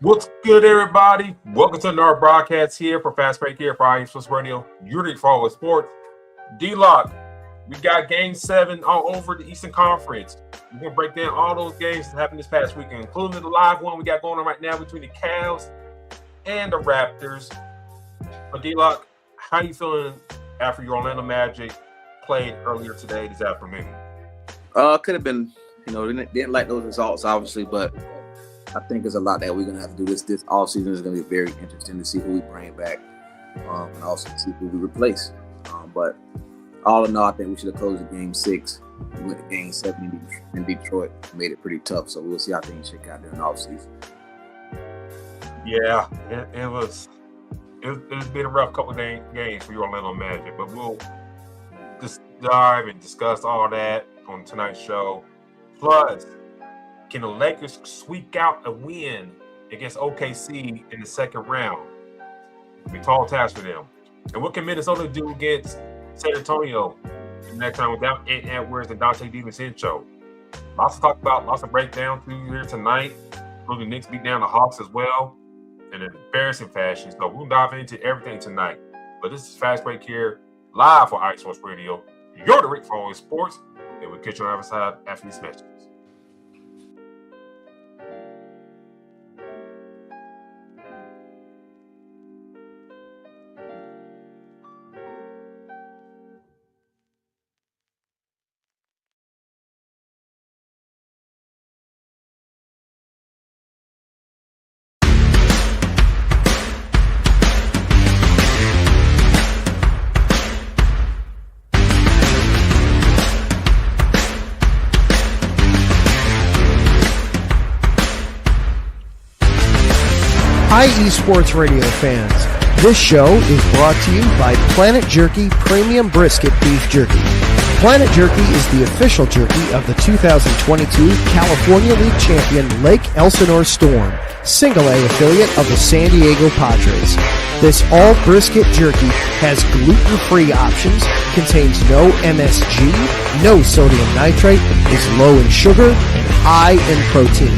What's good, everybody? Welcome to another broadcast here for Fast Break here for IE Sports Radio. Unity for all sports. D-Locke, we got Game 7 all over the Eastern Conference. We're going to break down all those games that happened this past weekend, including the live one we got going on right now between the Cavs and the Raptors. But D-Locke, how you feeling after your Orlando Magic played earlier today, this afternoon? Could have been, didn't like those results, obviously, but I think there's a lot that we're going to have to do. This offseason is going to be very interesting to see who we bring back and also to see who we replace. But all in all, I think we should have closed the Game 6. We went to Game 7 in Detroit. Made it pretty tough, so we'll see how things shake out during the offseason. Yeah, it's been a rough couple of games for your Orlando Magic, but we'll just dive and discuss all that on tonight's show. Plus, can the Lakers squeak out a win against OKC in the second round? Be tall task for them. And what can Minnesota do against San Antonio next time without Ant Edwards and Dante DiVincenzo? Lots to talk about, lots to break down through here tonight. Will the Knicks beat down the Hawks as well in an embarrassing fashion? So we'll dive into everything tonight. But this is Fast Break here, live for IE Sports Radio. You're the Rick for all sports. And we'll catch you on the other side after these messages. IE Sports Radio fans, this show is brought to you by Planet Jerky Premium Brisket Beef Jerky. Planet Jerky is the official jerky of the 2022 California League champion Lake Elsinore Storm, Single A affiliate of the San Diego Padres. This all brisket jerky has gluten-free options, contains no MSG, no sodium nitrate, is low in sugar, and high in protein.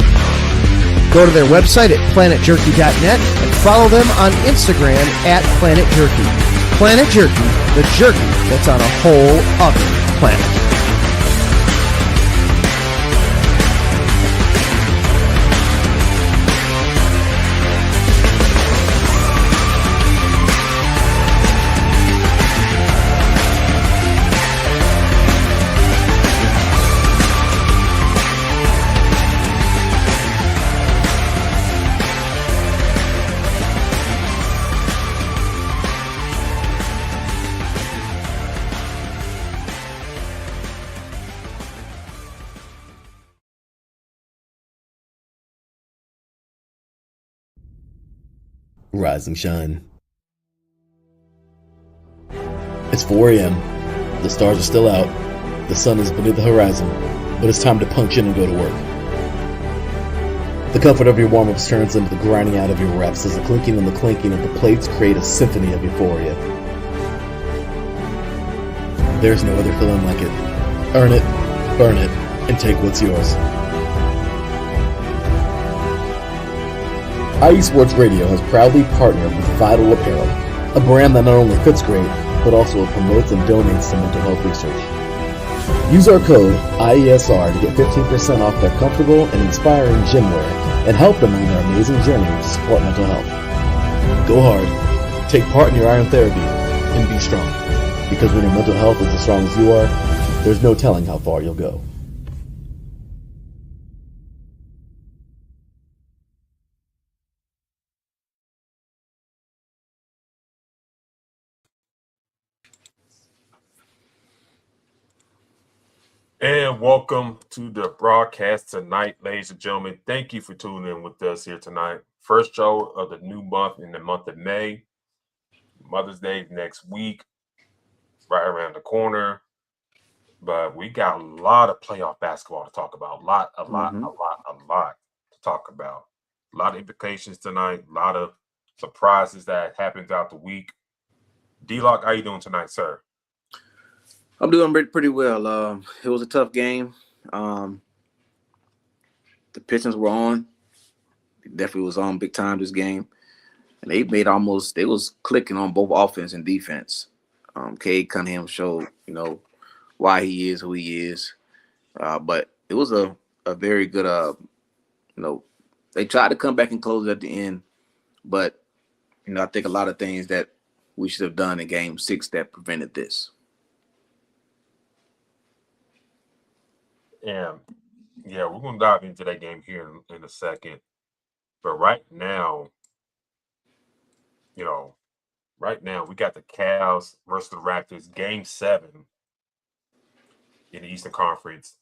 Go to their website at planetjerky.net and follow them on Instagram at Planet Jerky. Planet Jerky, the jerky that's on a whole other planet. Rise and shine. It's 4 a.m. The stars are still out. The sun is beneath the horizon, but it's time to punch in and go to work. The comfort of your warm-ups turns into the grinding out of your reps as the clinking and the clinking of the plates create a symphony of euphoria. There's no other feeling like it. Earn it, burn it, and take what's yours. IE Sports Radio has proudly partnered with Vital Apparel, a brand that not only fits great, but also promotes and donates to mental health research. Use our code IESR to get 15% off their comfortable and inspiring gym wear and help them on their amazing journey to support mental health. Go hard, take part in your iron therapy, and be strong. Because when your mental health is as strong as you are, there's no telling how far you'll go. And welcome to the broadcast tonight, ladies and gentlemen. Thank you for tuning in with us here tonight. First show of the new month in the month of May. Mother's Day next week, right around the corner. But we got a lot of playoff basketball to talk about. A lot to talk about. A lot of implications tonight. A lot of surprises that happened throughout the week. D-Locke, how you doing tonight, sir? I'm doing pretty well. It was a tough game. The Pistons were on. definitely was on big time this game. And they was clicking on both offense and defense. Cade Cunningham showed, why he is who he is. But it was a very good, they tried to come back and close at the end. But, I think a lot of things that we should have done in game 6 that prevented this. And yeah, we're going to dive into that game here in a second. But right now, we got the Cavs versus the Raptors, game 7 in the Eastern Conference.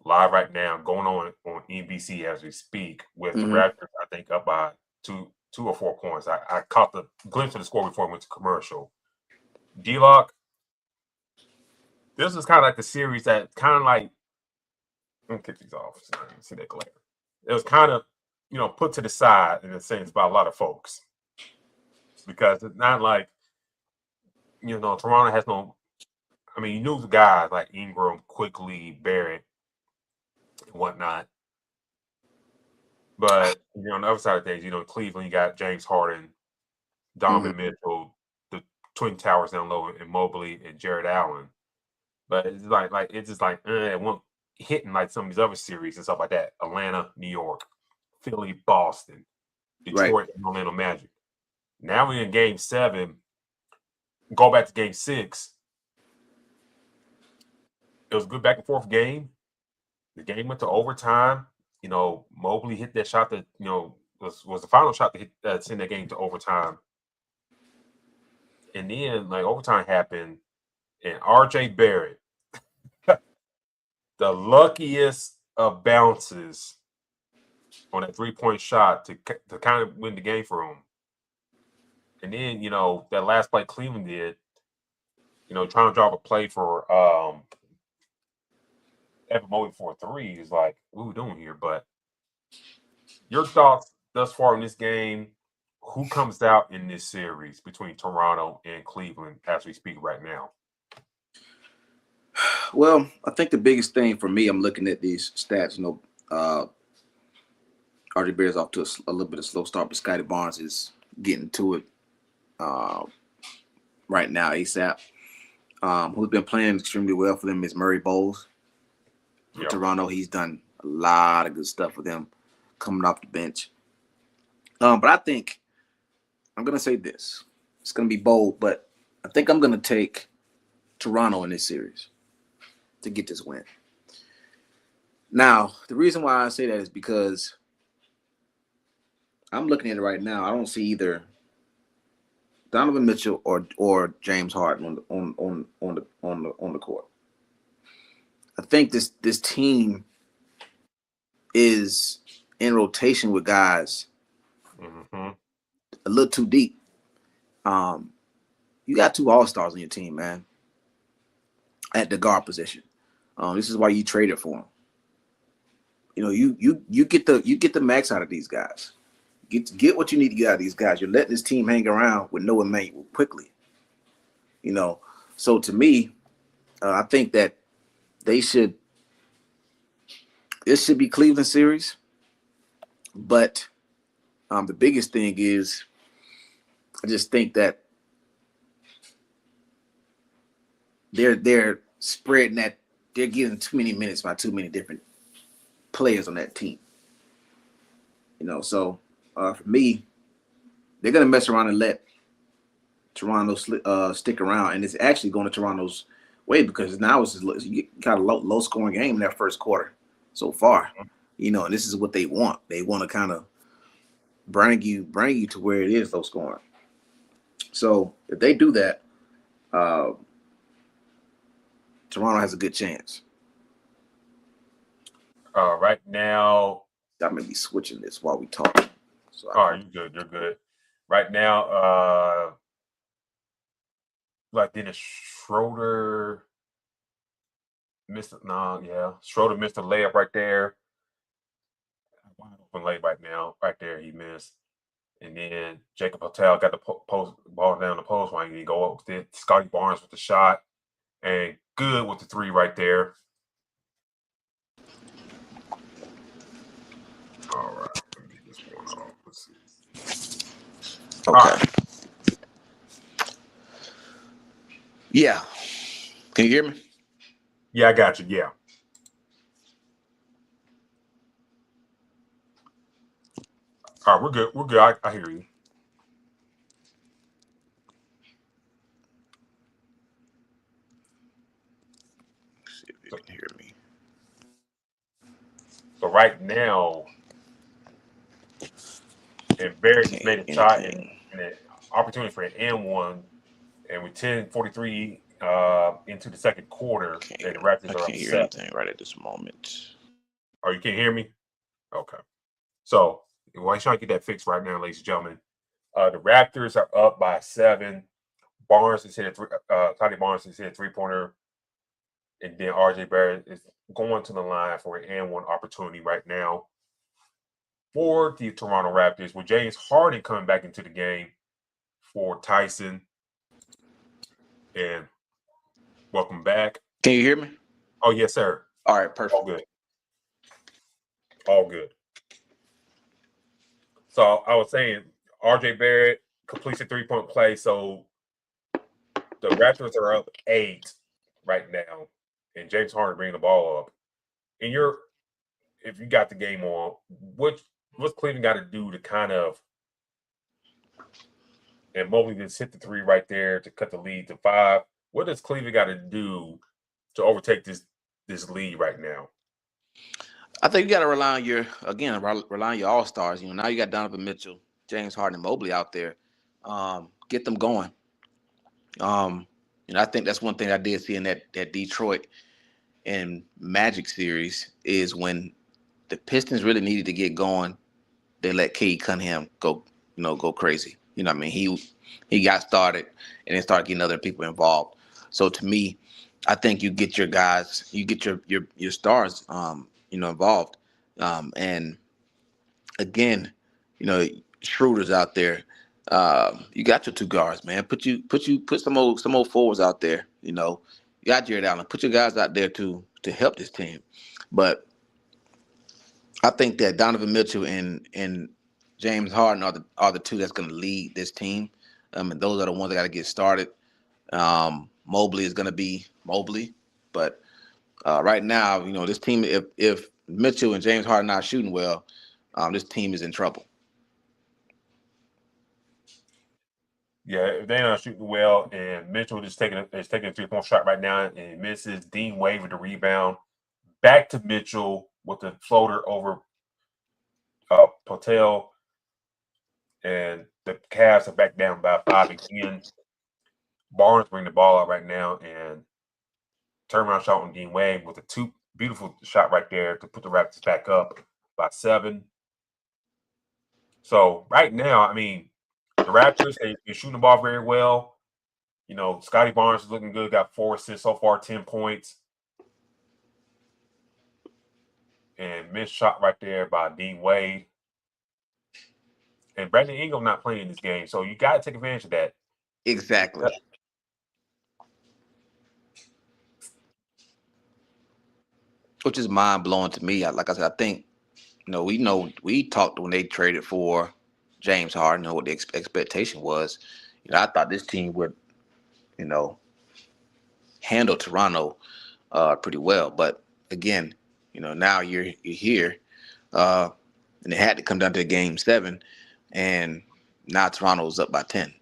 Live right now, going on NBC as we speak, with the Raptors, I think, up by 2 or 4 points. I caught the glimpse of the score before we went to commercial. D-Locke, this is kind of like the series that kind of like, let me kick these off. See that glare. It was kind of, put to the side in a sense by a lot of folks. Because it's not like, Toronto has no, you knew the guys like Ingram, Quickly, Barrett, and whatnot. But, on the other side of things, Cleveland, you got James Harden, Donovan Mitchell, the Twin Towers down low, and Mobley and Jared Allen. But it's it won't hitting like some of these other series and stuff like that. Atlanta, New York, Philly, Boston, Detroit, and Orlando Magic. Now we're in game 7. Go back to game 6. It was a good back and forth game. The game went to overtime. Mobley hit that shot that, was the final shot to send that game to overtime. And then, overtime happened, and R.J. Barrett, the luckiest of bounces on that 3-point shot to kind of win the game for him. And then, that last play Cleveland did, trying to drop a play for Evan Mobley for a 3 is like, what are we doing here? But your thoughts thus far in this game, who comes out in this series between Toronto and Cleveland as we speak right now? Well, I think the biggest thing for me, I'm looking at these stats, RJ Barrett's off to a little bit of slow start, but Scotty Barnes is getting to it right now, ASAP. Who's been playing extremely well for them is Murray Bowles. For Toronto, he's done a lot of good stuff with them coming off the bench. But I think I'm going to say this. It's going to be bold, but I think I'm going to take Toronto in this series to get this win. Now, the reason why I say that is because I'm looking at it right now. I don't see either Donovan Mitchell or James Harden on the court. I think this team is in rotation with guys a little too deep. You got 2 all-stars on your team, man, at the guard position. This is why you traded for them. You get the max out of these guys. Get what you need to get out of these guys. You're letting this team hang around with no Emmanuel quickly. So to me, I think that this should be Cleveland series. But the biggest thing is I just think that they're spreading that, they're getting too many minutes by too many different players on that team. So for me, they're going to mess around and let Toronto stick around. And it's actually going to Toronto's way because now you got a low scoring game in that first quarter so far. And this is what they want. They want to kind of bring you to where it is low scoring. So if they do that, Toronto has a good chance. Right now, I may be switching this while we talk. So you're good. Right now, Dennis Schroeder Schroeder missed a layup right there. Wide open layup right now. Right there, he missed. And then Jacob Patel got the ball down the post line. He go up with it. Scotty Barnes with the shot. And good with the 3 right there. All right. Let me get this one off. Okay. right. Yeah. Can you hear me? Yeah, I got you. Yeah. All right, we're good. We're good. I hear you. Let's see if you can hear me. So right now, and Barrett just made a shot and an opportunity for an M1, and with 10:43 into the second quarter, and the Raptors I are can't up hear 7. anything right at this moment. Oh, you can't hear me? Okay. So while he's trying to get that fixed right now, ladies and gentlemen, the Raptors are up by 7. Barnes is hit Scotty Barnes is hit a 3-pointer, and then RJ Barrett is going to the line for an and one opportunity right now for the Toronto Raptors, with James Harden coming back into the game for Tyson. And welcome back. Can you hear me? Oh, yes, sir. All right, perfect. All good. All good. So I was saying, RJ Barrett completes a 3-point play. So the Raptors are up 8 right now, and James Harden bringing the ball up. And if you got the game on, what's Cleveland got to do to kind of, and Mobley just hit the 3 right there to cut the lead to 5. What does Cleveland got to do to overtake this lead right now? I think you got to rely on your all-stars. Now you got Donovan Mitchell, James Harden, and Mobley out there. Get them going. I think that's one thing I did see in that Detroit and Magic series is when the Pistons really needed to get going, they let Cade Cunningham go crazy. You know what I mean? He got started and then started getting other people involved. So to me, I think you get your guys, you get your stars, involved. And again, Schroeder's out there. You got your 2 guards, man. Put some old forwards out there. You got Jared Allen. Put your guys out there to help this team. But I think that Donovan Mitchell and James Harden are the 2 that's going to lead this team. And those are the ones that got to get started. Mobley is going to be Mobley, but right now, this team, if Mitchell and James Harden not shooting well, this team is in trouble. Yeah, if they're not shooting well, and Mitchell is taking a 3-point shot right now and misses. Dean Wade with the rebound. Back to Mitchell with the floater over Patel, and the Cavs are back down by 5 again. Barnes bring the ball out right now, and turnaround shot on Dean Wade with a beautiful shot right there to put the Raptors back up by 7. So right now, I mean, the Raptors, they're shooting the ball very well. Scotty Barnes is looking good, got 4 assists so far, 10 points. And missed shot right there by Dean Wade. And Brandon Ingram not playing this game, so you got to take advantage of that. Exactly. Which is mind-blowing to me. Like I said, I think, we talked when they traded for James Harden, what the expectation was. I thought this team would, handle Toronto pretty well. But again, now you're here, and it had to come down to Game 7, and now Toronto's up by 10.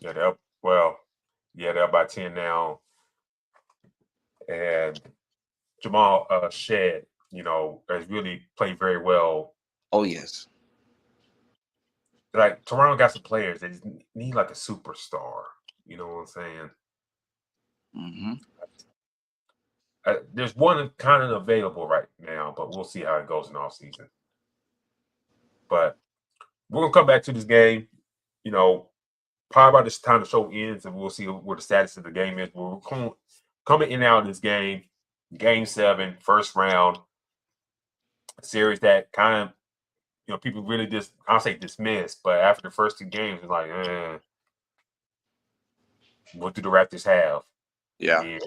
Yeah, they're up by 10 now. And Jamal Shed, has really played very well. Oh, yes. Like, Toronto got some players that need like a superstar. You know what I'm saying? Mm-hmm. There's one kind of available right now, but we'll see how it goes in the offseason. But we're going to come back to this game. Probably by this time the show ends, and we'll see what the status of the game is. We're coming in and out of this game, Game 7, first round series that kind of, people really I'll say dismissed, but after the first 2 games, it's like, what do the Raptors have? Yeah. And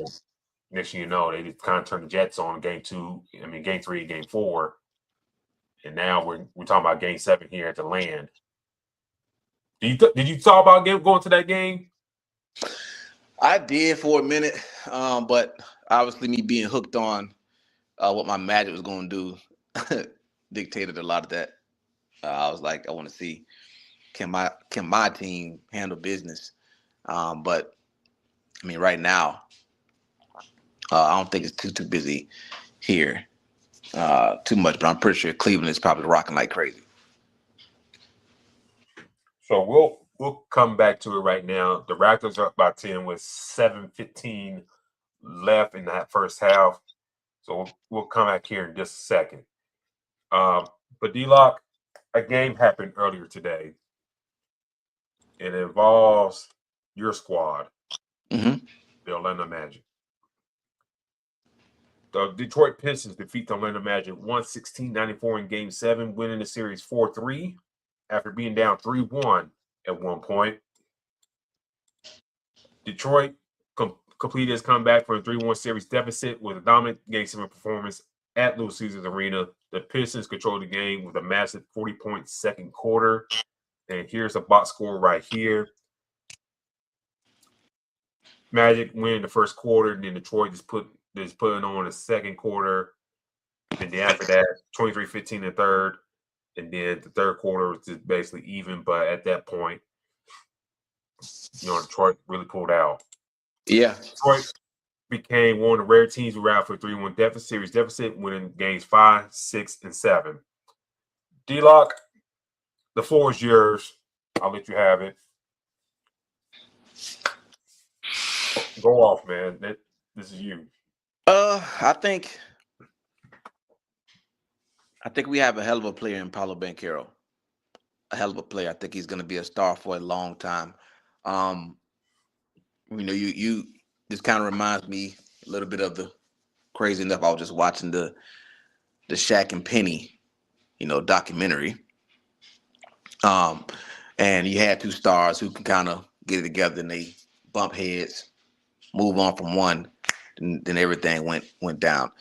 next thing you know, they just kind of turned the Jets on Game 3, Game 4. and now we're talking about Game 7 here at the Land. Did you talk about going to that game? I did for a minute, but obviously me being hooked on what my Magic was going to do dictated a lot of that. I was like, I want to see can my team handle business. But I mean, right now, I don't think it's too busy here too much. But I'm pretty sure Cleveland is probably rocking like crazy. So we'll come back to it right now. The Raptors are up by 10 with 7:15 left in that first half. So we'll come back here in just a second. But D-Locke, a game happened earlier today. It involves your squad, Mm-hmm. the Orlando Magic. The Detroit Pistons defeat the Orlando Magic 116-94 in Game 7, winning the series 4-3 after being down 3-1 at one point. Detroit completed his comeback from a 3-1 series deficit with a dominant Game 7 performance at Little Caesars Arena. The Pistons controlled the game with a massive 40-point second quarter. And here's a box score right here. Magic win the first quarter, and then Detroit just putting on the second quarter. And then after that, 23-15 in the third. And then the third quarter was just basically even. But at that point, Detroit really pulled out. Yeah. Detroit became one of the rare teams who were out for a 3-1 series deficit, winning games 5, 6, and 7. D-Locke, the floor is yours. I'll let you have it. Go off, man. This is you. I think we have a hell of a player in Paolo Banchero. A hell of a player. I think he's going to be a star for a long time. You this kind of reminds me a little bit of the crazy enough. I was just watching the Shaq and Penny, documentary. And you had two stars who can kind of get it together, and they bump heads, move on from one, and then everything went down.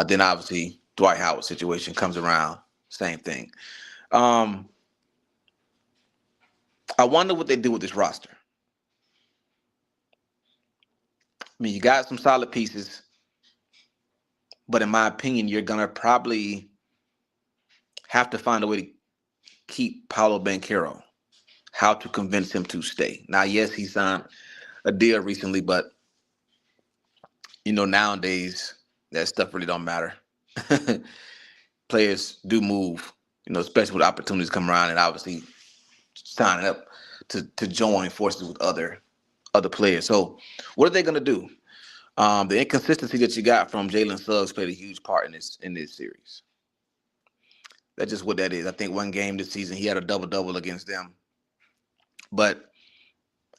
Then obviously Dwight Howard's situation comes around, same thing. I wonder what they do with this roster. I mean, you got some solid pieces, but in my opinion, you're gonna probably have to find a way to keep Paolo Banchero. How to convince him to stay. Now, yes, he signed a deal recently, but nowadays that stuff really don't matter. Players do move, especially when opportunities come around, and obviously signing up to join forces with other players. So what are they going to do? The inconsistency that you got from Jalen Suggs played a huge part in this series. That's just what that is. I think one game this season he had a double-double against them, but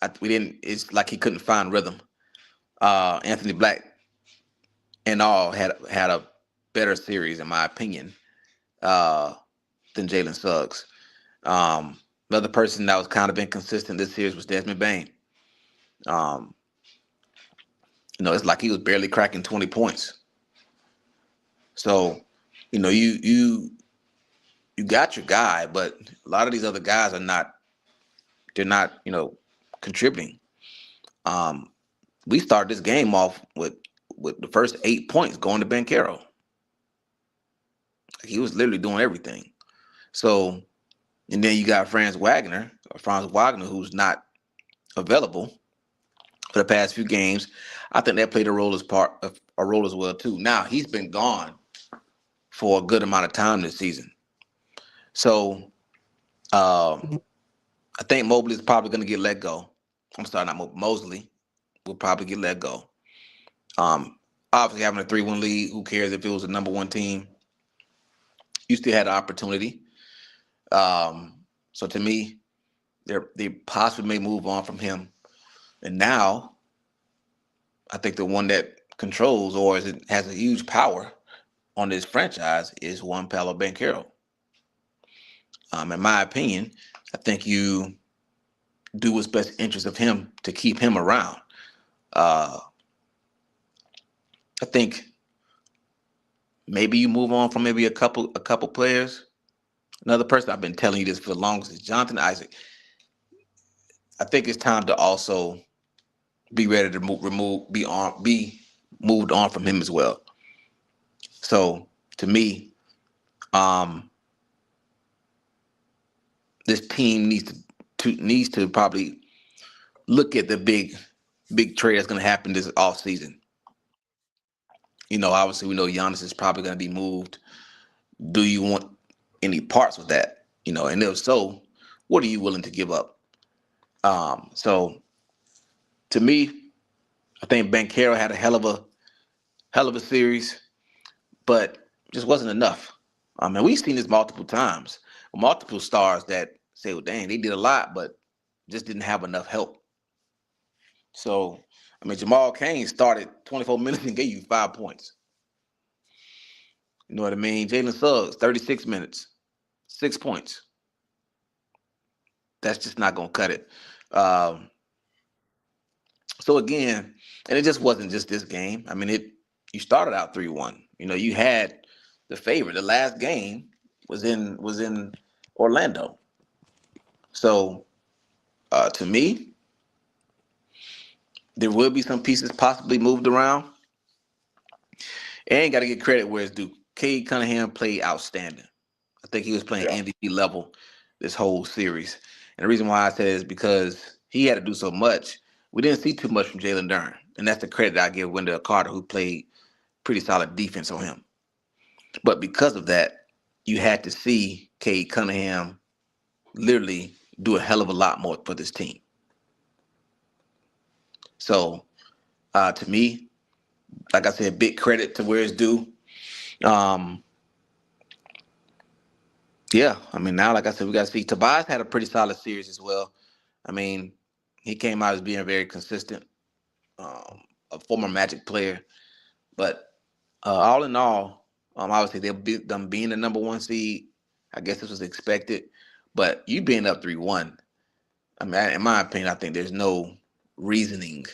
it's like he couldn't find rhythm. Anthony Black and all had a better series, in my opinion, than Jalen Suggs. Another person that was kind of inconsistent this series was Desmond Bane. It's like he was barely cracking 20 points. So, you got your guy, but a lot of these other guys are not. They're not, contributing. We started this game off with the first 8 points going to Banchero. He was literally doing everything. So, and then you got Franz Wagner, who's not available for the past few games. I think that played a role as well too. Now he's been gone for a good amount of time this season. So, I think Mobley is probably going to get let go. I'm sorry, not Mosley will probably get let go. Obviously, having a 3-1 lead, who cares if it was a number one team? You still had an opportunity. So to me, they possibly may move on from him. And now, I think the one that controls or has a huge power on this franchise is Juan Paolo Banchero. In my opinion, I think you do what's best interest of him to keep him around. I think maybe you move on from maybe a couple players, Another person I've been telling you this for the longest is Jonathan Isaac. I think it's time to also be ready to be moved on from him as well. So to me, this team needs to probably look at the big trade that's going to happen this offseason. Obviously we know Giannis is probably going to be moved. Do you want any parts of that? And if so, what are you willing to give up? So to me, I think Banchero had a hell of a series, but just wasn't enough. We've seen this multiple times. Multiple stars that say, well, dang, they did a lot, but just didn't have enough help. So, Jamal Cain started 24 minutes and gave you 5 points. You know what I mean? Jalen Suggs, 36 minutes, 6 points. That's just not going to cut it. So again, and it just wasn't just this game. You started out 3-1. You had the favorite. The last game was in Orlando. So to me, there will be some pieces possibly moved around. And got to get credit where it's due. Cade Cunningham played outstanding. I think he was playing MVP level this whole series. And the reason why I say is because he had to do so much. We didn't see too much from Jalen Duren. And that's the credit I give Wendell Carter, who played pretty solid defense on him. But because of that, you had to see Cade Cunningham literally do a hell of a lot more for this team. So, to me, like I said, big credit to where it's due. Now, like I said, we got to see. Tobias had a pretty solid series as well. He came out as being very consistent, a former Magic player. But all in all, obviously, them being the number one seed, I guess this was expected. But you being up 3-1, in my opinion, I think there's no reasoning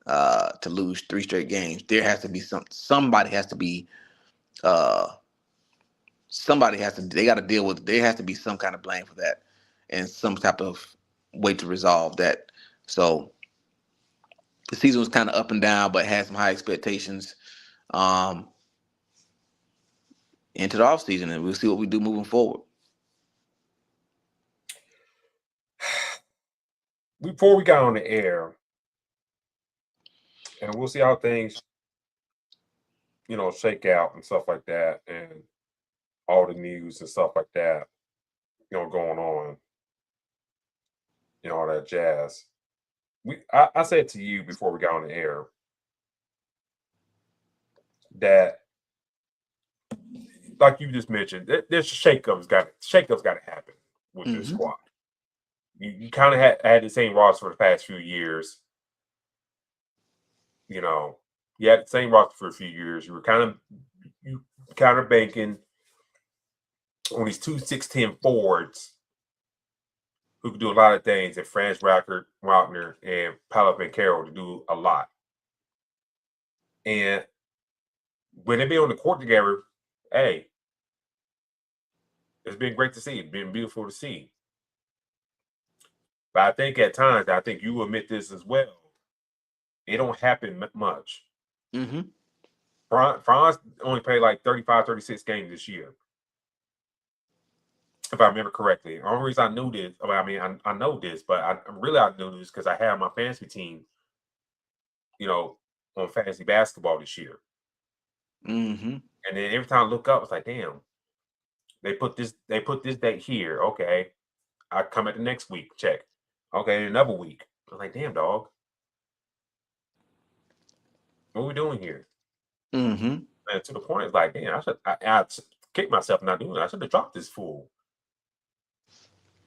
to lose 3 straight games. There has to be somebody has to be they got to deal with it. There has to be some kind of blame for that and some type of way to resolve that. So the season was kind of up and down, but had some high expectations into the offseason, and we'll see what we do moving forward. Before we got on the air, and we'll see how things, shake out and stuff like that, and all the news and stuff like that, going on, all that jazz. I said to you before we got on the air that, like you just mentioned, there's shakeups got to happen with this squad. You kind of had the same roster for the past few years. You had the same roster for a few years. You kind of banking on these 2 6'10" forwards who could do a lot of things, and Franz Wagner and Paolo Banchero to do a lot. And when they be on the court together, hey, it's been great to see. It's been beautiful to see. But I think at times, I think you admit this as well, it don't happen much. Mm-hmm. Franz only played like 35, 36 games this year, if I remember correctly. The only reason I knew this, I know this, but I knew this because I had my fantasy team, on fantasy basketball this year. Mm-hmm. And then every time I look up, it's like, damn, they put this date here. Okay. I come at the next week, check. Okay, another week. I'm like, damn, dog. What are we doing here? Mm-hmm. And to the point, it's like, damn, I kick myself not doing it. I should have dropped this fool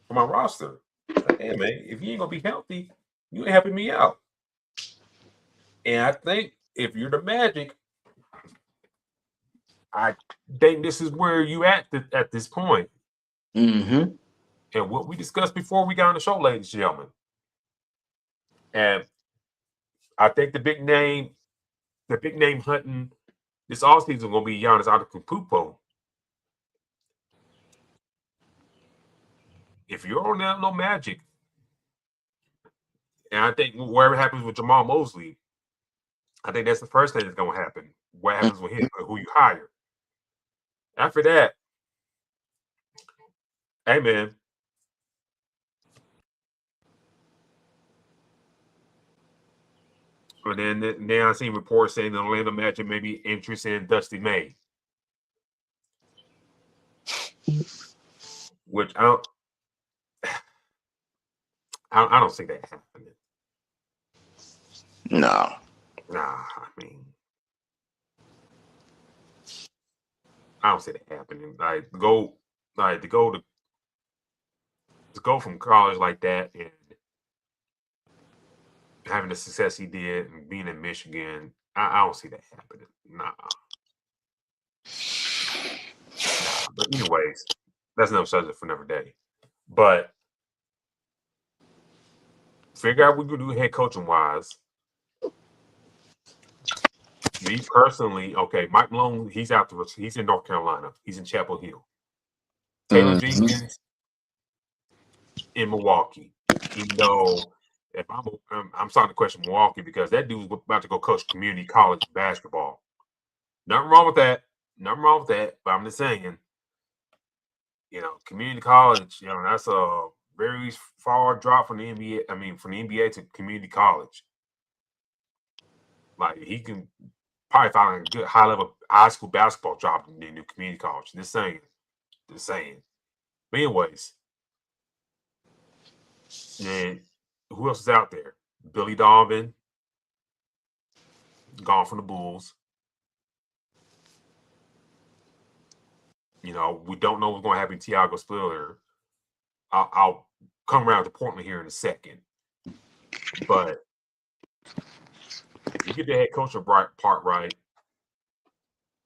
from my roster. Like, hey, man, if you ain't gonna be healthy, you ain't helping me out. And I think if you're the Magic, I think this is where you at this point. Mm-hmm. And what we discussed before we got on the show, ladies and gentlemen. And I think the big name hunting this offseason is going to be Giannis Antetokounmpo. if you're on that no Magic, and I think whatever happens with Jamal Mosley, I think that's the first thing that's going to happen. What happens with him, who you hire. After that, hey, man. And then now I see reports saying the Orlando Magic may be interested in Dusty May. Which I don't see that happening. No. Nah, I mean, I don't see that happening. Like to go from college like that and having the success he did and being in Michigan, I don't see that happening. Nah. But anyways, that's another subject for another day. But figure out what you do head coaching wise. Me personally, okay, Mike Malone, he's in North Carolina. He's in Chapel Hill. Taylor Jenkins in Milwaukee. Even though if I'm starting to question Milwaukee because that dude's about to go coach community college basketball. Nothing wrong with that. But I'm just saying, community college, that's a very far drop from the NBA. I mean, from the NBA to community college. Like he can probably find a good high school basketball job in the new community college. Just saying. But anyways, and who else is out there? Billy Donovan, gone from the Bulls. We don't know what's going to happen to Tiago Spiller. I'll come around to Portland here in a second. But if you get the head coaching part right,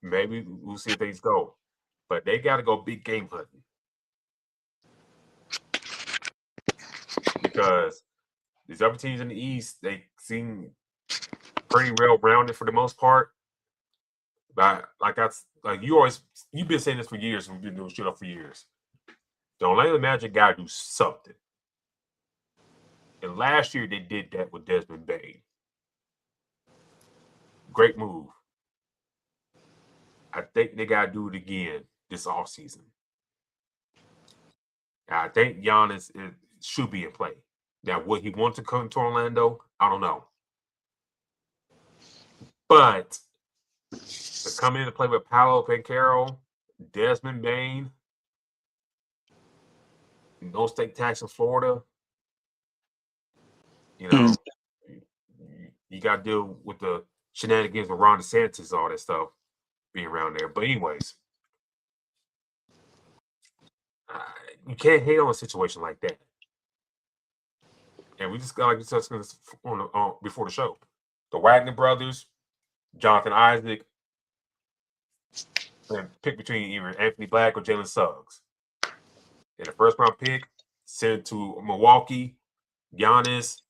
maybe we'll see if things go. But they got to go big game hunting. Because these other teams in the East, they seem pretty well-rounded for the most part. But you've been saying this for years, and we've been doing shit up for years. The Orlando Magic got to do something. And last year they did that with Desmond Bane. Great move. I think they got to do it again this offseason. I think Giannis should be in play. Now, would he want to come to Orlando? I don't know. But to come in to play with Paolo Banchero, Desmond Bane, no state tax in Florida, you got to deal with the shenanigans with Ron DeSantis, all that stuff being around there. But anyways, you can't hate on a situation like that. And we just got discussed before the show. The Wagner brothers, Jonathan Isaac, and pick between either Anthony Black or Jalen Suggs. And the first round pick sent to Milwaukee, Giannis,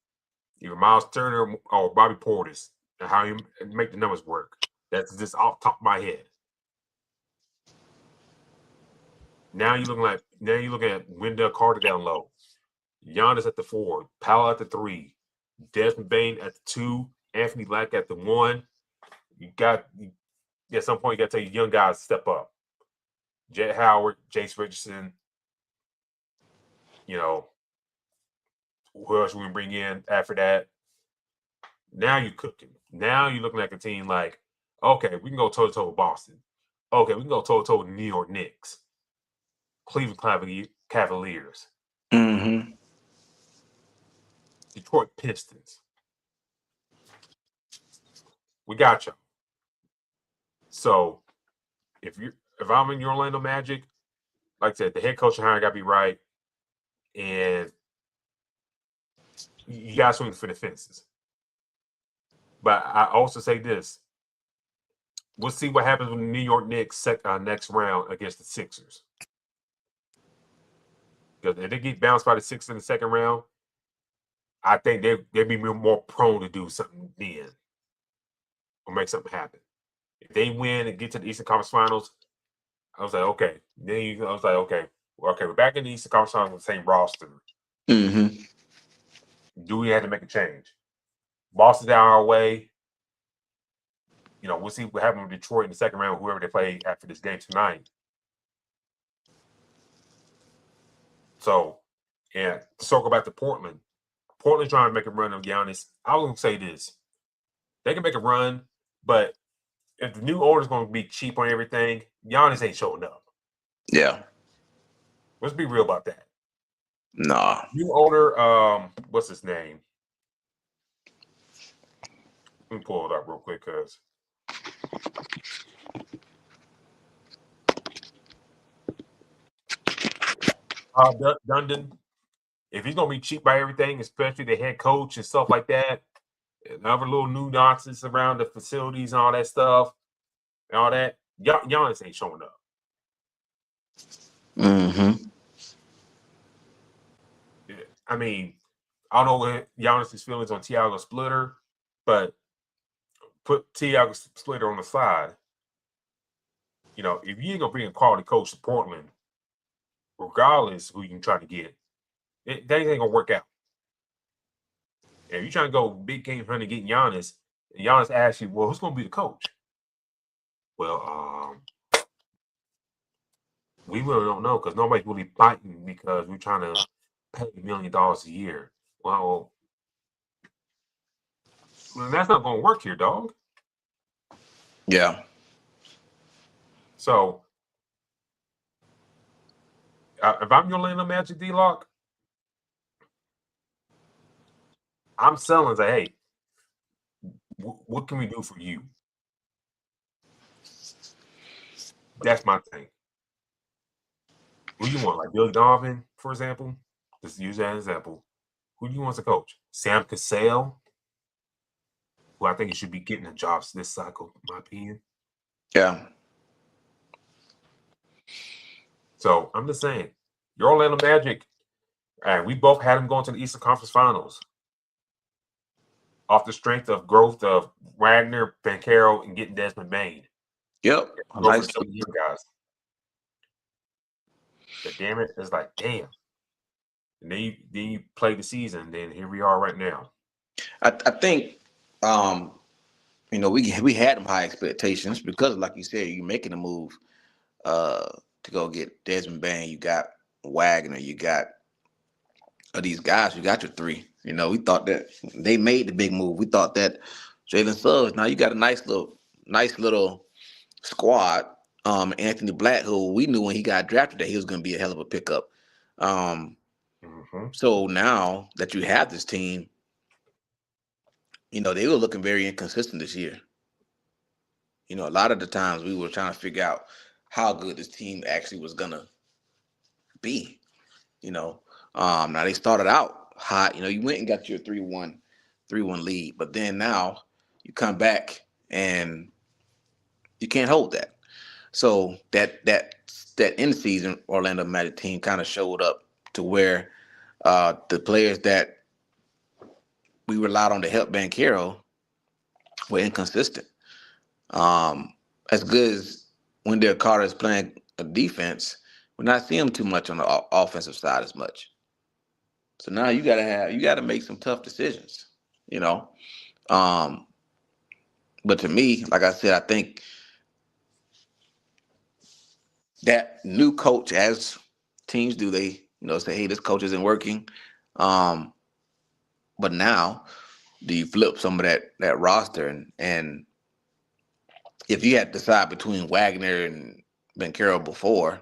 either Miles Turner or Bobby Portis, and how you make the numbers work. That's just off the top of my head. Now you're looking at Wendell Carter down low, Giannis at the 4, Powell at the 3, Desmond Bane at the 2, Anthony Black at the 1. At some point you got to tell your young guys to step up. Jet Howard, Jace Richardson. Who else we can bring in after that? Now you're cooking. Now you're looking at a team like, okay, we can go toe-to-toe with Boston. Okay, we can go toe-to-toe with New York Knicks. Cleveland Cavaliers. Mm-hmm. Detroit Pistons. We got you. So, if I'm in your Orlando Magic, like I said, the head coach hiring got to be right, and you got to swing for the fences. But I also say this: we'll see what happens with the New York Knicks next round against the Sixers. Because if they get bounced by the Sixers in the second round, I think they'd be more prone to do something then or make something happen. If they win and get to the Eastern Conference Finals, I was like, okay. Okay, we're back in the Eastern Conference with the same roster. Mm-hmm. Do we have to make a change? Boston's down our way. We'll see what happens with Detroit in the second round, whoever they play after this game tonight. So, to circle back to Portland. Portland's trying to make a run on Giannis. I was going to say this. They can make a run, but if the new owner's going to be cheap on everything, Giannis ain't showing up. Yeah. Let's be real about that. Nah. New owner, what's his name? Let me pull it up real quick, because Dundon. If he's going to be cheap by everything, especially the head coach and stuff like that, and other little nuances around the facilities and all that stuff, and all that, Giannis ain't showing up. Mm-hmm. Yeah. I mean, I don't know what Giannis' feelings on Thiago Splitter, but put Thiago Splitter on the side. If you ain't going to bring a quality coach to Portland, regardless who you can try to get, that ain't going to work out. If you're trying to go big game hunting getting Giannis, and Giannis asks you, well, who's going to be the coach? Well, we really don't know, because nobody's really fighting because we're trying to pay $1 million a year. Well, that's not going to work here, dog. Yeah. So, if I'm your Orlando Magic, D-Locke, I'm selling and say, hey, what can we do for you? That's my thing. Who you want? Like Billy Donovan, for example? Just use that as an example. Who do you want as a coach? Sam Cassell, who I think he should be getting the jobs this cycle, in my opinion. Yeah. So I'm just saying, your Orlando Magic, and we both had them going to the Eastern Conference Finals off the strength of growth of Wagner, Banchero, and getting Desmond Bain. Yep. Nice guys. But damn it, it's like, damn. And then you play the season, then here we are right now. I think we had them high expectations because, like you said, you're making a move to go get Desmond Bain. You got Wagner. You got these guys. You got your three. We thought that they made the big move. We thought that Jalen Suggs. Now you got a nice little squad. Anthony Black, who we knew when he got drafted that he was going to be a hell of a pickup. So now that you have this team, they were looking very inconsistent this year. A lot of the times we were trying to figure out how good this team actually was going to be. Now they started out hot. You went and got your 3-1 lead, but then now you come back and you can't hold that. So that end season Orlando Magic team kind of showed up to where the players that we relied on to help Banchero were inconsistent. As good as Wendell Carter is playing a defense, we're not seeing him too much on the offensive side as much. So now you got to make some tough decisions, But to me, like I said, I think that new coach, as teams do, they say, hey, this coach isn't working. But now, do you flip some of that roster and if you had to decide between Wagner and Banchero before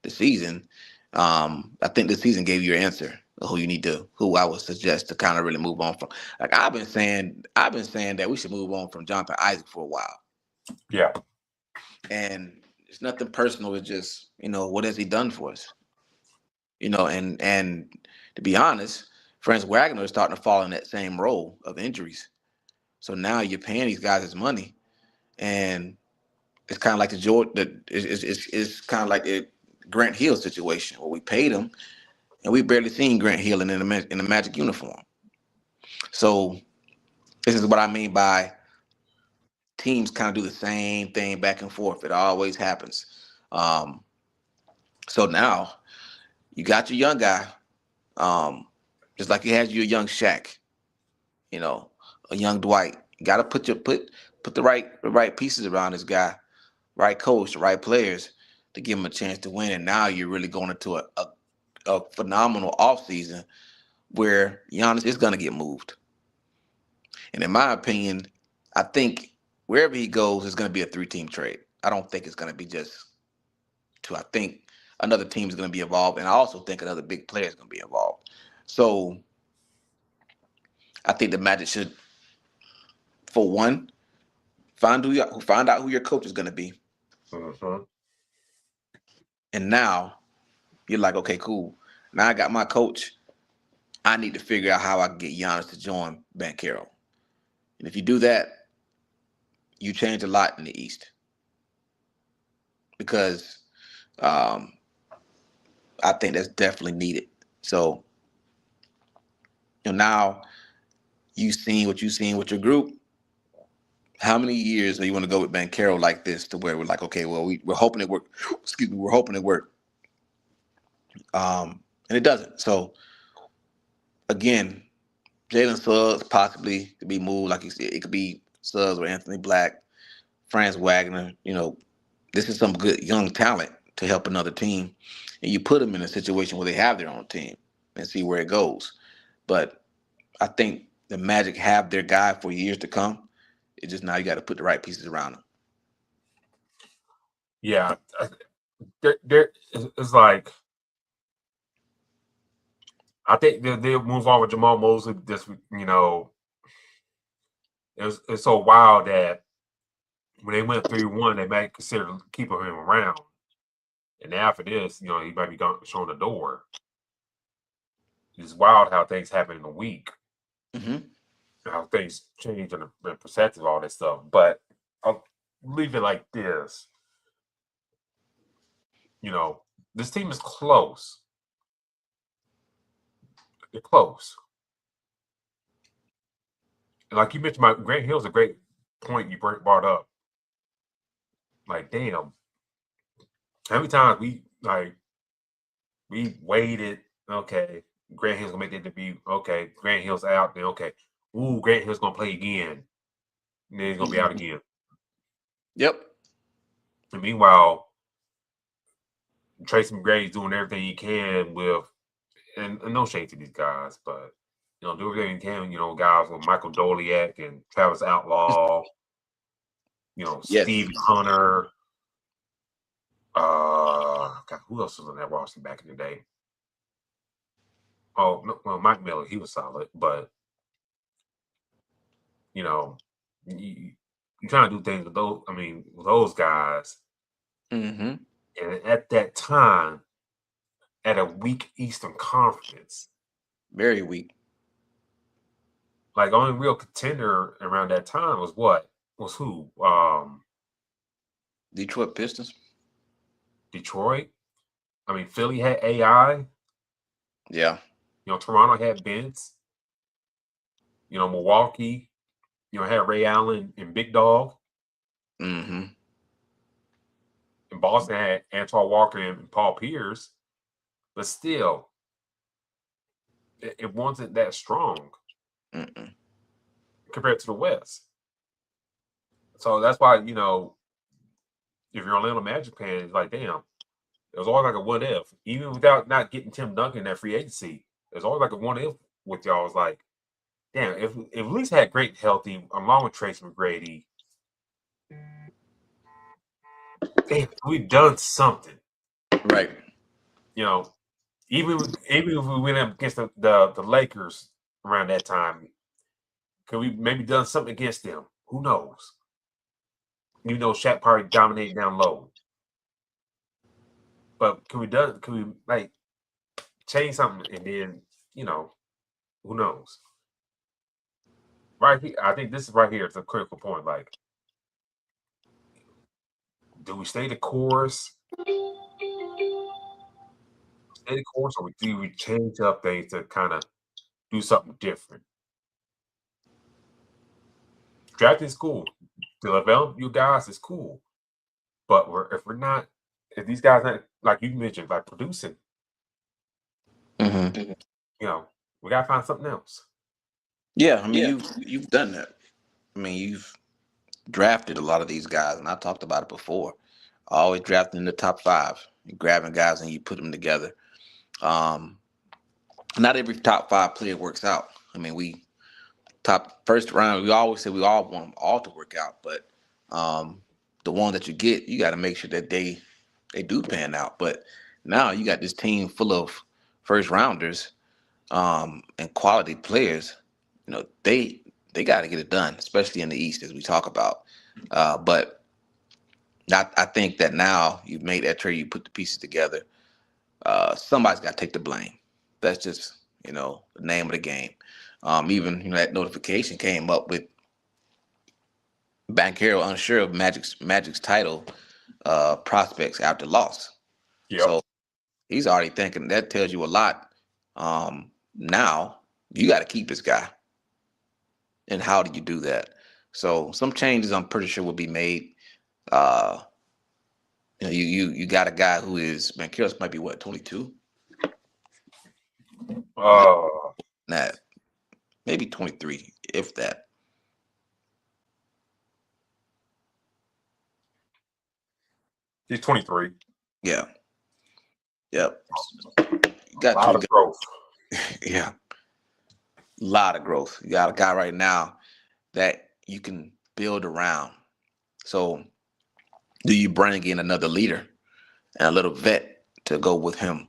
the season, I think the season gave you your answer of who I would suggest to kind of really move on from. Like I've been saying that we should move on from Jonathan Isaac for a while. Yeah. And it's nothing personal. It's just, what has he done for us? And to be honest, Franz Wagner is starting to fall in that same role of injuries. So now you're paying these guys his money, and it's kind of like it's kind of like the Grant Hill situation where we paid him, and we barely seen Grant Hill in the Magic uniform. So this is what I mean by teams kind of do the same thing back and forth. It always happens. So now You got your young guy, just like he has you a young Shaq, you know, a young Dwight. You got to put the right pieces around this guy, right coach, the right players to give him a chance to win. And now you're really going into a phenomenal offseason where Giannis is going to get moved. And in my opinion, I think wherever he goes, it's going to be a 3-team trade. I don't think it's going to be just 2. I think another team is going to be involved, and I also think another big player is going to be involved. So I think the Magic should, for one, find out who your coach is going to be. Mm-hmm. And now you're like, okay, cool. Now I got my coach. I need to figure out how I can get Giannis to join Banchero. And if you do that, you change a lot in the East. Because I think that's definitely needed. So, now you've seen what you've seen with your group. How many years do you want to go with Banchero like this to where we're like, okay, well, we're hoping it work. Excuse me, we're hoping it work. And it doesn't. So, again, Jalen Suggs possibly could be moved, like you said. It could be Suggs or Anthony Black, Franz Wagner. This is some good young talent to help another team. And you put them in a situation where they have their own team and see where it goes. But I think the Magic have their guy for years to come. It's just now you got to put the right pieces around them. Yeah. It's like, I think they'll move on with Jamal Mosley. Just, it's so wild that when they went 3-1, they might consider keeping him around. And after this, he might be showing the door. It's wild how things happen in a week. Mm-hmm. How things change in the perspective of all this stuff. But I'll leave it like this. This team is close. They're close. And like you mentioned, Grant Hill's a great point you brought up. Like, damn. How many times we waited, okay, Grant Hill's gonna make the debut. Okay, Grant Hill's out, then okay. Ooh, Grant Hill's gonna play again. And then he's gonna be out again. Yep. And meanwhile, Tracy McGrady's doing everything he can with, and no shade to these guys, but do everything he can, guys with Michael Doliak and Travis Outlaw, Yes. Steve Hunter. God, who else was on that roster back in the day? Oh, no, well, Mike Miller, he was solid, but you trying to do things with those guys. Mm-hmm. And at that time, at a weak Eastern Conference, very weak. Like, only real contender around that time was what? Was who? Detroit Pistons. Detroit. Philly had AI. Yeah. Toronto had Vince. Milwaukee, had Ray Allen and Big Dog. Mm-hmm. And Boston had Antoine Walker and Paul Pierce. But still, it wasn't that strong. Mm-mm. Compared to the West. So that's why, if you're an Orlando Magic fan, it's like, damn, it was always like a what if. Even without not getting Tim Duncan in that free agency, there's always like a what if with y'all. It's like, damn, if at least had great healthy along with Tracy McGrady, damn, we've done something. Right. Even if we went up against the Lakers around that time, could we maybe done something against them? Who knows? Even though Shaq probably dominated down low. But can we change something and then, who knows? Right here, I think this is right here. It's a critical point. Like, do we stay the course? Or do we change up things to kind of do something different? Drafting is cool. To develop you guys is cool. But if these guys not, like you mentioned, like producing, Mm-hmm. You know, we gotta find something else. Yeah, I mean you've done that. I mean you've drafted a lot of these guys, and I talked about it before. Always drafting in the top 5, you grabbing guys and you put them together. Not every top 5 player works out. I mean, we top first round. We always say we all want them all to work out, but the one that you get, you got to make sure that they do pan out. But now you got this team full of first rounders and quality players. You know, they got to get it done, especially in the East, as we talk about. But I think that now you've made that trade, you put the pieces together. Somebody's got to take the blame. That's just, the name of the game. Even that notification came up with Banchero unsure of Magic's title prospects after loss. Yep. So he's already thinking. That tells you a lot. Now you got to keep this guy. And how do you do that? So some changes I'm pretty sure will be made. You got a guy who is Banchero's might be what, 22? Nah, maybe 23, if that. He's 23. Yeah. Yep. A lot of growth. Yeah. A lot of growth. You got a guy right now that you can build around. So do you bring in another leader and a little vet to go with him,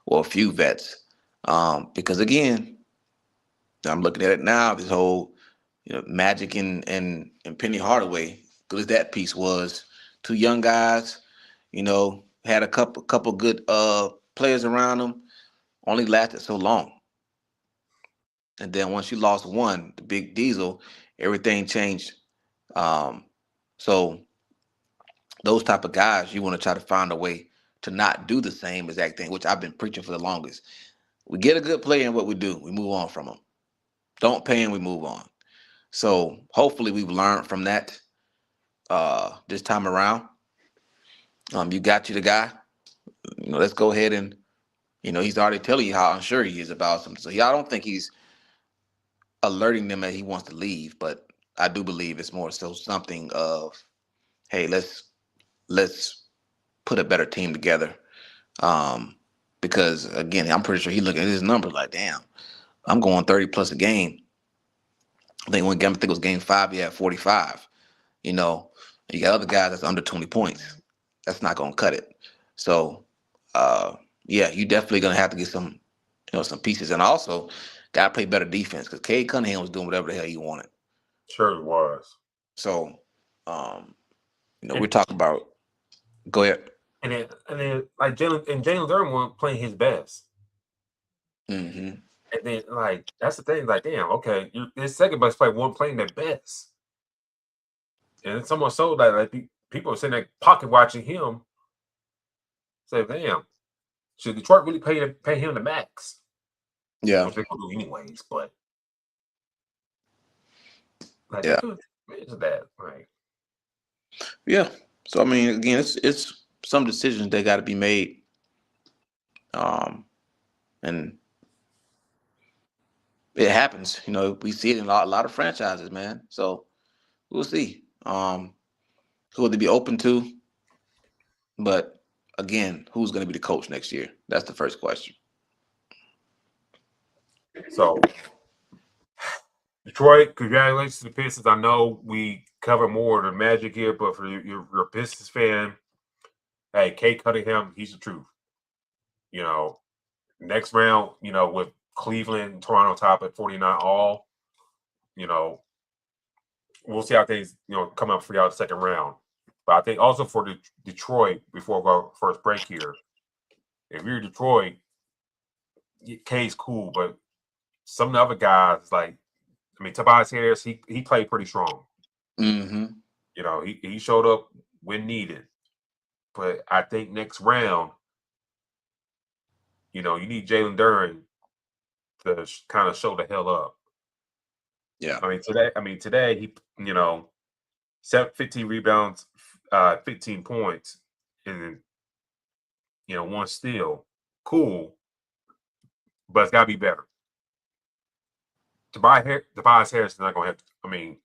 or a few vets? Because again, I'm looking at it now, this whole, Magic and Penny Hardaway, good as that piece was, 2 young guys, had a couple good players around them, only lasted so long. And then once you lost one, the big Diesel, everything changed. So those type of guys, you want to try to find a way to not do the same exact thing, which I've been preaching for the longest. We get a good player, and what we do, we move on from them. Don't pay him, we move on. So hopefully we've learned from that this time around. You got you the guy. Let's go ahead and, he's already telling you how unsure he is about something. So I don't think he's alerting them that he wants to leave, but I do believe it's more so something of, hey, let's put a better team together. Because again, I'm pretty sure he looking at his numbers like, damn, I'm going 30 plus a game. I think it was game 5, he had 45. You got other guys that's under 20 points. That's not gonna cut it. So you definitely gonna have to get some pieces, and also gotta play better defense because Cade Cunningham was doing whatever the hell he wanted. Sure it was. So we're talking about. Go ahead. And then like Jalen Durham wasn't playing his best. Mm-hmm. And then that's the thing, damn, okay, this second best player wasn't playing their best. And it's almost so that people are sitting there pocket watching him. Say, damn, should Detroit really pay him the max? Yeah. Which they're gonna do anyways, but yeah. That right. Yeah. So I mean, again, it's some decisions that got to be made, and it happens. We see it in a lot of franchises, man. So we'll see who they be open to. But again, who's going to be the coach next year? That's the first question. So Detroit, congratulations to the Pistons. I know we cover more of the Magic here, but for your Pistons fan, hey, Cade Cunningham, he's the truth. Next round, with Cleveland and Toronto top at 49 all, we'll see how things, come up for y'all the second round. But I think also for Detroit, before we go first break here, if you're Detroit, K's cool, but some of the other guys, Tobias Harris, he played pretty strong. Mm-hmm. He showed up when needed. But I think next round, you need Jalen Duren to kind of show the hell up. Yeah. Today he, 15 rebounds, 15 points, and then, 1 steal. Cool. but it's got to be better. Tobias Harris is not going to have to, I mean,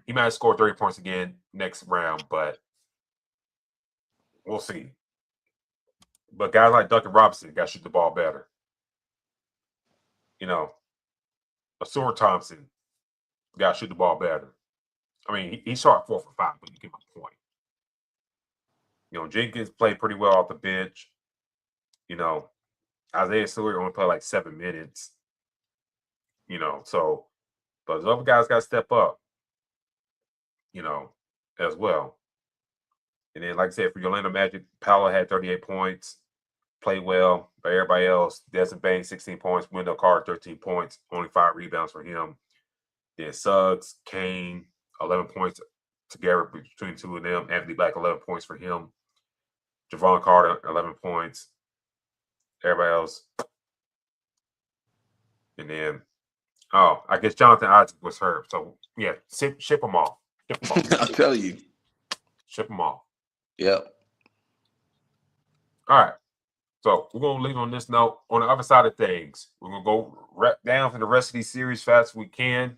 he might score 30 points again next round, but we'll see. But guys like Duncan Robinson got to shoot the ball better. You know, Asura Thompson got to shoot the ball better. I mean, he shot 4 for 5, but you get my point. You know, Jenkins played pretty well off the bench. You know, Isaiah Stewart only played like 7 minutes. You know, so but the other guys got to step up. You know, as well. And then, like I said, for your Orlando Magic, Paolo had 38 points, played well. But everybody else, Desmond Bain, 16 points, Wendell Carter, 13 points, only 5 rebounds for him. Then Suggs, Kane, 11 points together between the two of them. Anthony Black, 11 points for him. Javon Carter, 11 points. Everybody else. And then, I guess Jonathan Isaac was hurt. So, yeah, ship them all. I'll tell you. Ship them all. Yep. All right. So we're going to leave on this note. On the other side of things, we're going to go down for the rest of these series fast as we can.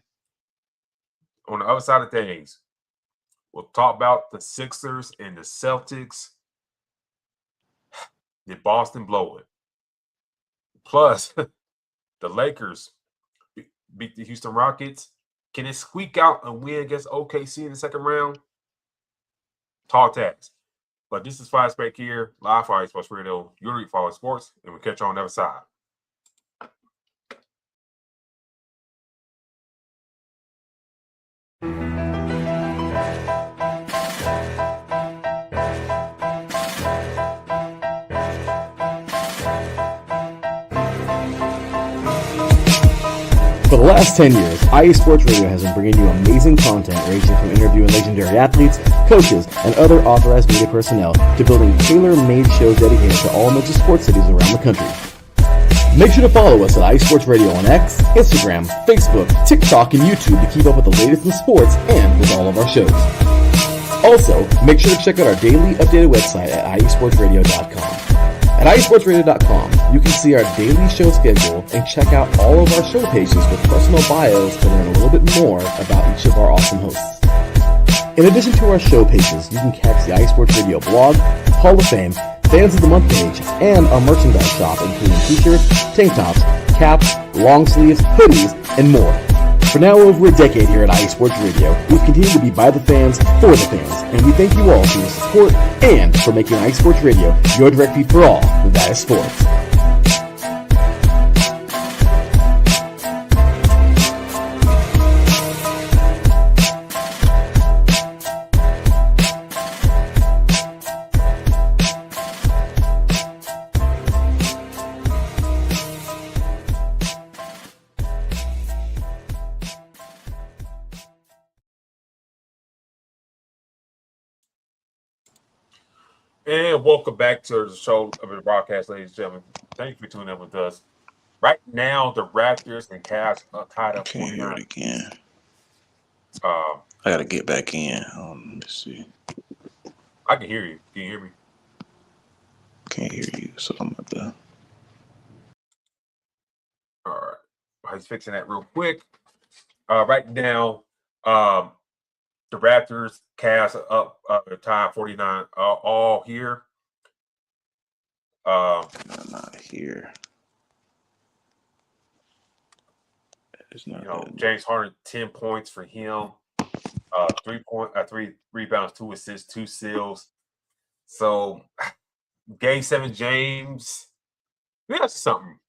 On the other side of things, we'll talk about the Sixers and the Celtics. Did Boston blow it? Plus, the Lakers beat the Houston Rockets. Can it squeak out and win against OKC in the second round? Tall task. But this is Fast Break here, live for Sports Radio. You'll read Follow Sports, and we'll catch you on the other side. For the last 10 years, IE Sports Radio has been bringing you amazing content ranging from interviewing legendary athletes, coaches, and other authorized media personnel to building tailor-made shows dedicated to all major sports cities around the country. Make sure to follow us at IE Sports Radio on X, Instagram, Facebook, TikTok, and YouTube to keep up with the latest in sports and with all of our shows. Also, make sure to check out our daily updated website at iesportsradio.com. At iesportsradio.com, you can see our daily show schedule and check out all of our show pages with personal bios to learn a little bit more about each of our awesome hosts. In addition to our show pages, you can catch the iSports Radio blog, Hall of Fame, Fans of the Month page, and our merchandise shop, including t-shirts, tank tops, caps, long sleeves, hoodies, and more. For now over a decade here at IE Sports Radio, we've continued to be by the fans, for the fans, and we thank you all for your support and for making IE Sports Radio your direct feed for all that is sports. And welcome back to the show of the broadcast, ladies and gentlemen. Thank you for tuning in with us. Right now, the Raptors and Cavs are tied up. Can't hear it again. I I gotta get back in. Let's see. I can hear you. Can you hear me? Can't hear you, so I'm at the. All right. I was fixing that real quick. Right now, the Raptors, Cavs are up. They're tied 49 all here. I'm not here. It's not. James Harden, 10 points for him. 3 rebounds, 2 assists, 2 steals. So, Game 7, James. Let me ask you something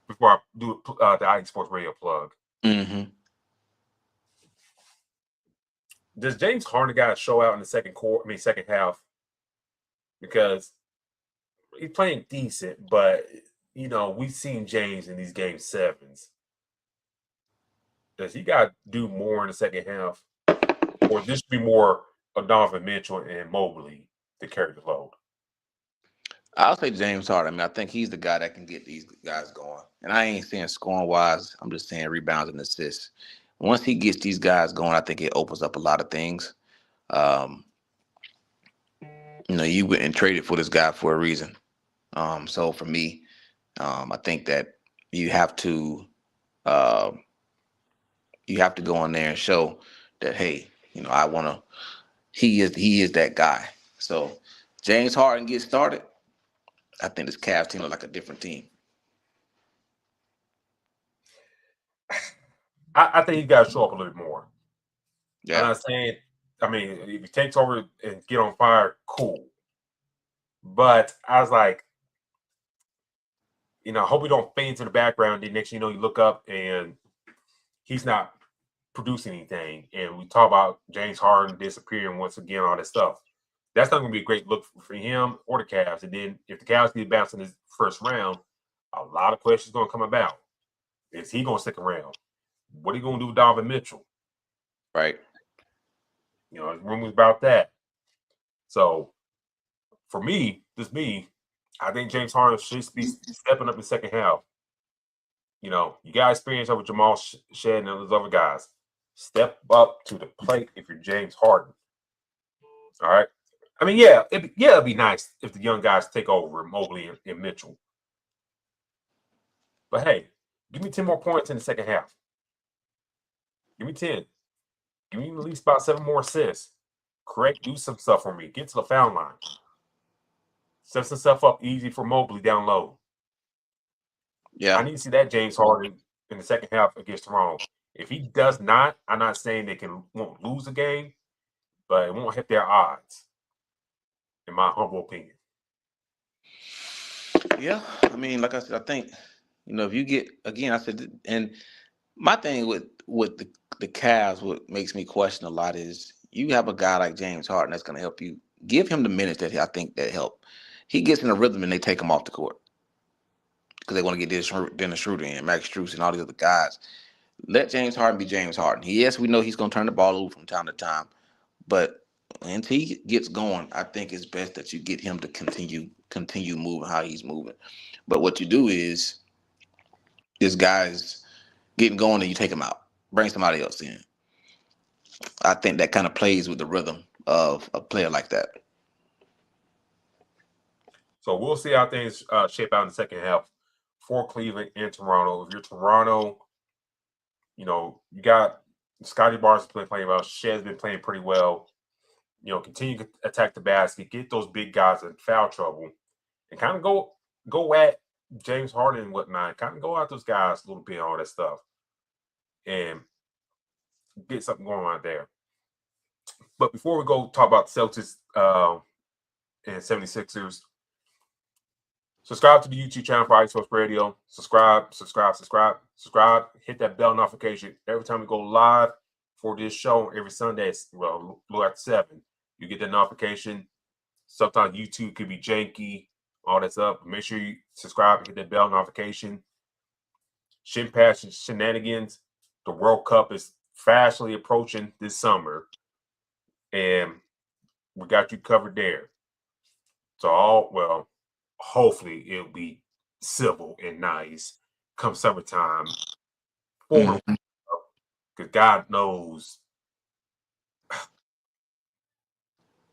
before I do the IE Sports Radio plug. Mm-hmm. Does James Harden got to show out in the second half? Because he's playing decent, but we've seen James in these Game 7s. Does he got to do more in the second half, or this should be more of Donovan Mitchell and Mobley to carry the load? I'll say James Harden. I mean, I think he's the guy that can get these guys going. And I ain't saying scoring wise. I'm just saying rebounds and assists. Once he gets these guys going, I think it opens up a lot of things. You went and traded for this guy for a reason. So for me, I think that you have to go in there and show that, hey, I want to. He is that guy. So James Harden gets started. I think this Cavs team look like a different team. I think he got to show up a little bit more. Yeah. I'm not saying, if he takes over and get on fire, cool. But I was like, I hope we don't fade into the background. Then next, you look up and he's not producing anything. And we talk about James Harden disappearing once again, all that stuff. That's not going to be a great look for him or the Cavs. And then if the Cavs get bounced in this first round, a lot of questions going to come about. Is he going to stick around? What are you going to do with Donovan Mitchell? Right. There's rumors about that. So for me, I think James Harden should be stepping up in the second half. You got experience over Jamal Shead and those other guys. Step up to the plate if you're James Harden. All right. It'd be nice if the young guys take over Mobley and Mitchell. But hey, give me 10 more points in the second half. Give me 10. Give me at least about 7 more assists. Do some stuff for me. Get to the foul line. Set some stuff up easy for Mobley down low. Yeah. I need to see that James Harden in the second half against Toronto. If he does not, I'm not saying they won't lose the game, but it won't hit their odds, in my humble opinion. Yeah. Like I said, I think, if you get, again, I said, and my thing with the Cavs, what makes me question a lot is you have a guy like James Harden that's going to help you. Give him the minutes that I think that help. He gets in a rhythm and they take him off the court because they want to get Dennis Schroeder in, Max Strus, and all these other guys. Let James Harden be James Harden. Yes, we know he's going to turn the ball over from time to time, but until he gets going, I think it's best that you get him to continue moving how he's moving. But what you do is this guy's getting going and you take him out, bring somebody else in. I think that kind of plays with the rhythm of a player like that. So we'll see how things shape out in the second half for Cleveland and Toronto. If you're Toronto, you got Scotty Barnes playing well. Shed's been playing pretty well. Continue to attack the basket, get those big guys in foul trouble, and kind of go at James Harden and whatnot. Kind of go at those guys a little bit, all that stuff, and get something going on there. But before we go talk about the Celtics and 76ers, subscribe to the YouTube channel for Ice Sports Radio. Subscribe. Hit that bell notification every time we go live for this show every Sunday. Well, at 7, you get the notification. Sometimes YouTube could be janky, all that stuff. Make sure you subscribe and hit that bell notification. Shin Passion Shenanigans. The World Cup is fastly approaching this summer, and we got you covered there. So hopefully it'll be civil and nice come summertime. Because God knows,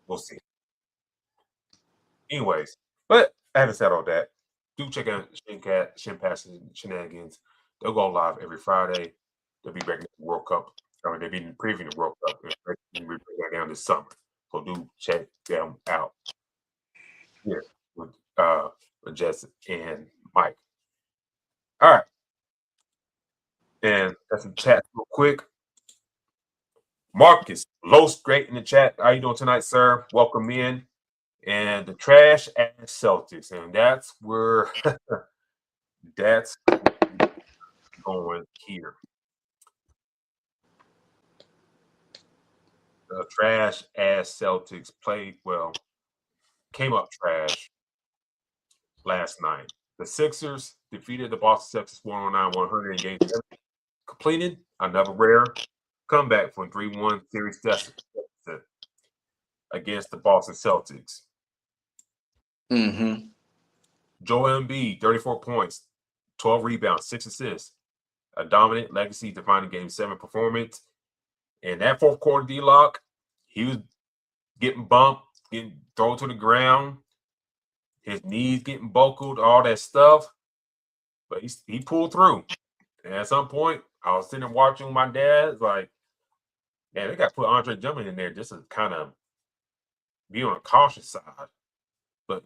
we'll see. Anyways, but I haven't said all that. Do check out Shin Passion Shenanigans. They'll go live every Friday. They'll be breaking the World Cup. They'll be previewing the World Cup. We're breaking that down this summer. So do check them out. Here with Jess and Mike. All right. And that's some chat real quick. Marcus, Los great in the chat. How you doing tonight, sir? Welcome in. And the trash ass Celtics. And that's where that's going here. The trash ass Celtics played well. Came up trash last night. The Sixers defeated the Boston Celtics 109-100 in Game 7. Completed another rare comeback from 3-1 series deficit against the Boston Celtics. Joel Embiid, 34 points, 12 rebounds, 6 assists. A dominant legacy defining Game 7 performance. And that fourth quarter, D-Locke, he was getting bumped, getting thrown to the ground, his knees getting buckled, all that stuff. But he pulled through. And at some point, I was sitting there watching my dad. It's like, man, they got to put Andre Drummond in there just to kind of be on the cautious side. But,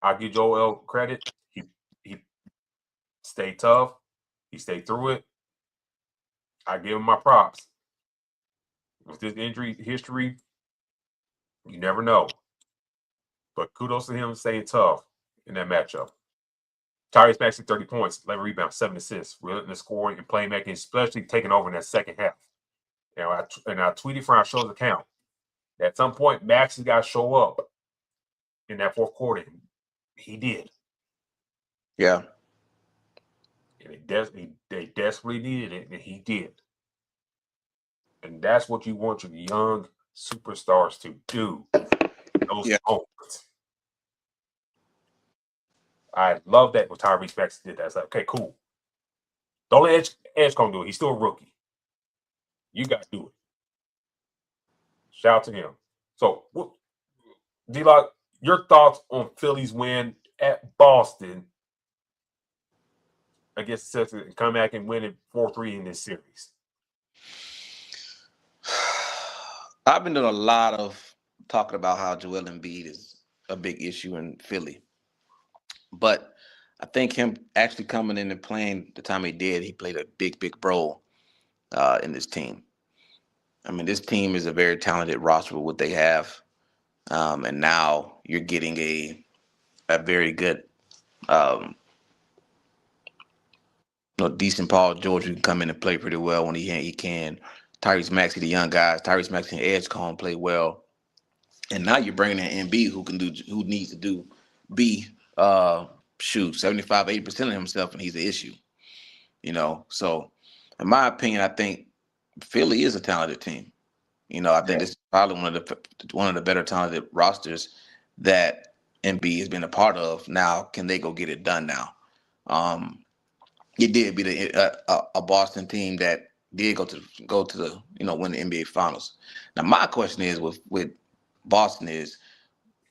I give Joel credit. He stayed tough. He stayed through it. I give him my props. With this injury history, you never know. But kudos to him staying tough in that matchup. Tyrese Maxey, 30 points, 11 rebounds, 7 assists, relentless in the scoring and playmaking, especially taking over in that second half. And I tweeted from our show's account. At some point, Maxey got to show up in that fourth quarter. He did. Yeah. And they desperately needed it, and he did. And that's what you want your young superstars to do. Those moments. I love that what Tyrese Maxey did that. It's like, okay, cool. Don't let Edge come do it. He's still a rookie. You got to do it. Shout out to him. So, D-Lock, your thoughts on Philly's win at Boston against the Celtics and come back and win it 4-3 in this series? I've been doing a lot of talking about how Joel Embiid is a big issue in Philly. But I think him actually coming in and playing the time he did, he played a big, big role in this team. I mean, this team is a very talented roster with what they have. And now you're getting a very good, decent Paul George who can come in and play pretty well when he can. Tyrese Maxey, the young guys. Tyrese Maxey and Edge Cone play well. And now you're bringing in MB who needs to shoot 75, 80% of himself, and he's an issue. So in my opinion, I think Philly is a talented team. I think this is probably one of the better talented rosters that MB has been a part of. Now, can they go get it done now? It did beat a Boston team that did go to the win the NBA Finals. Now, my question is with Boston is,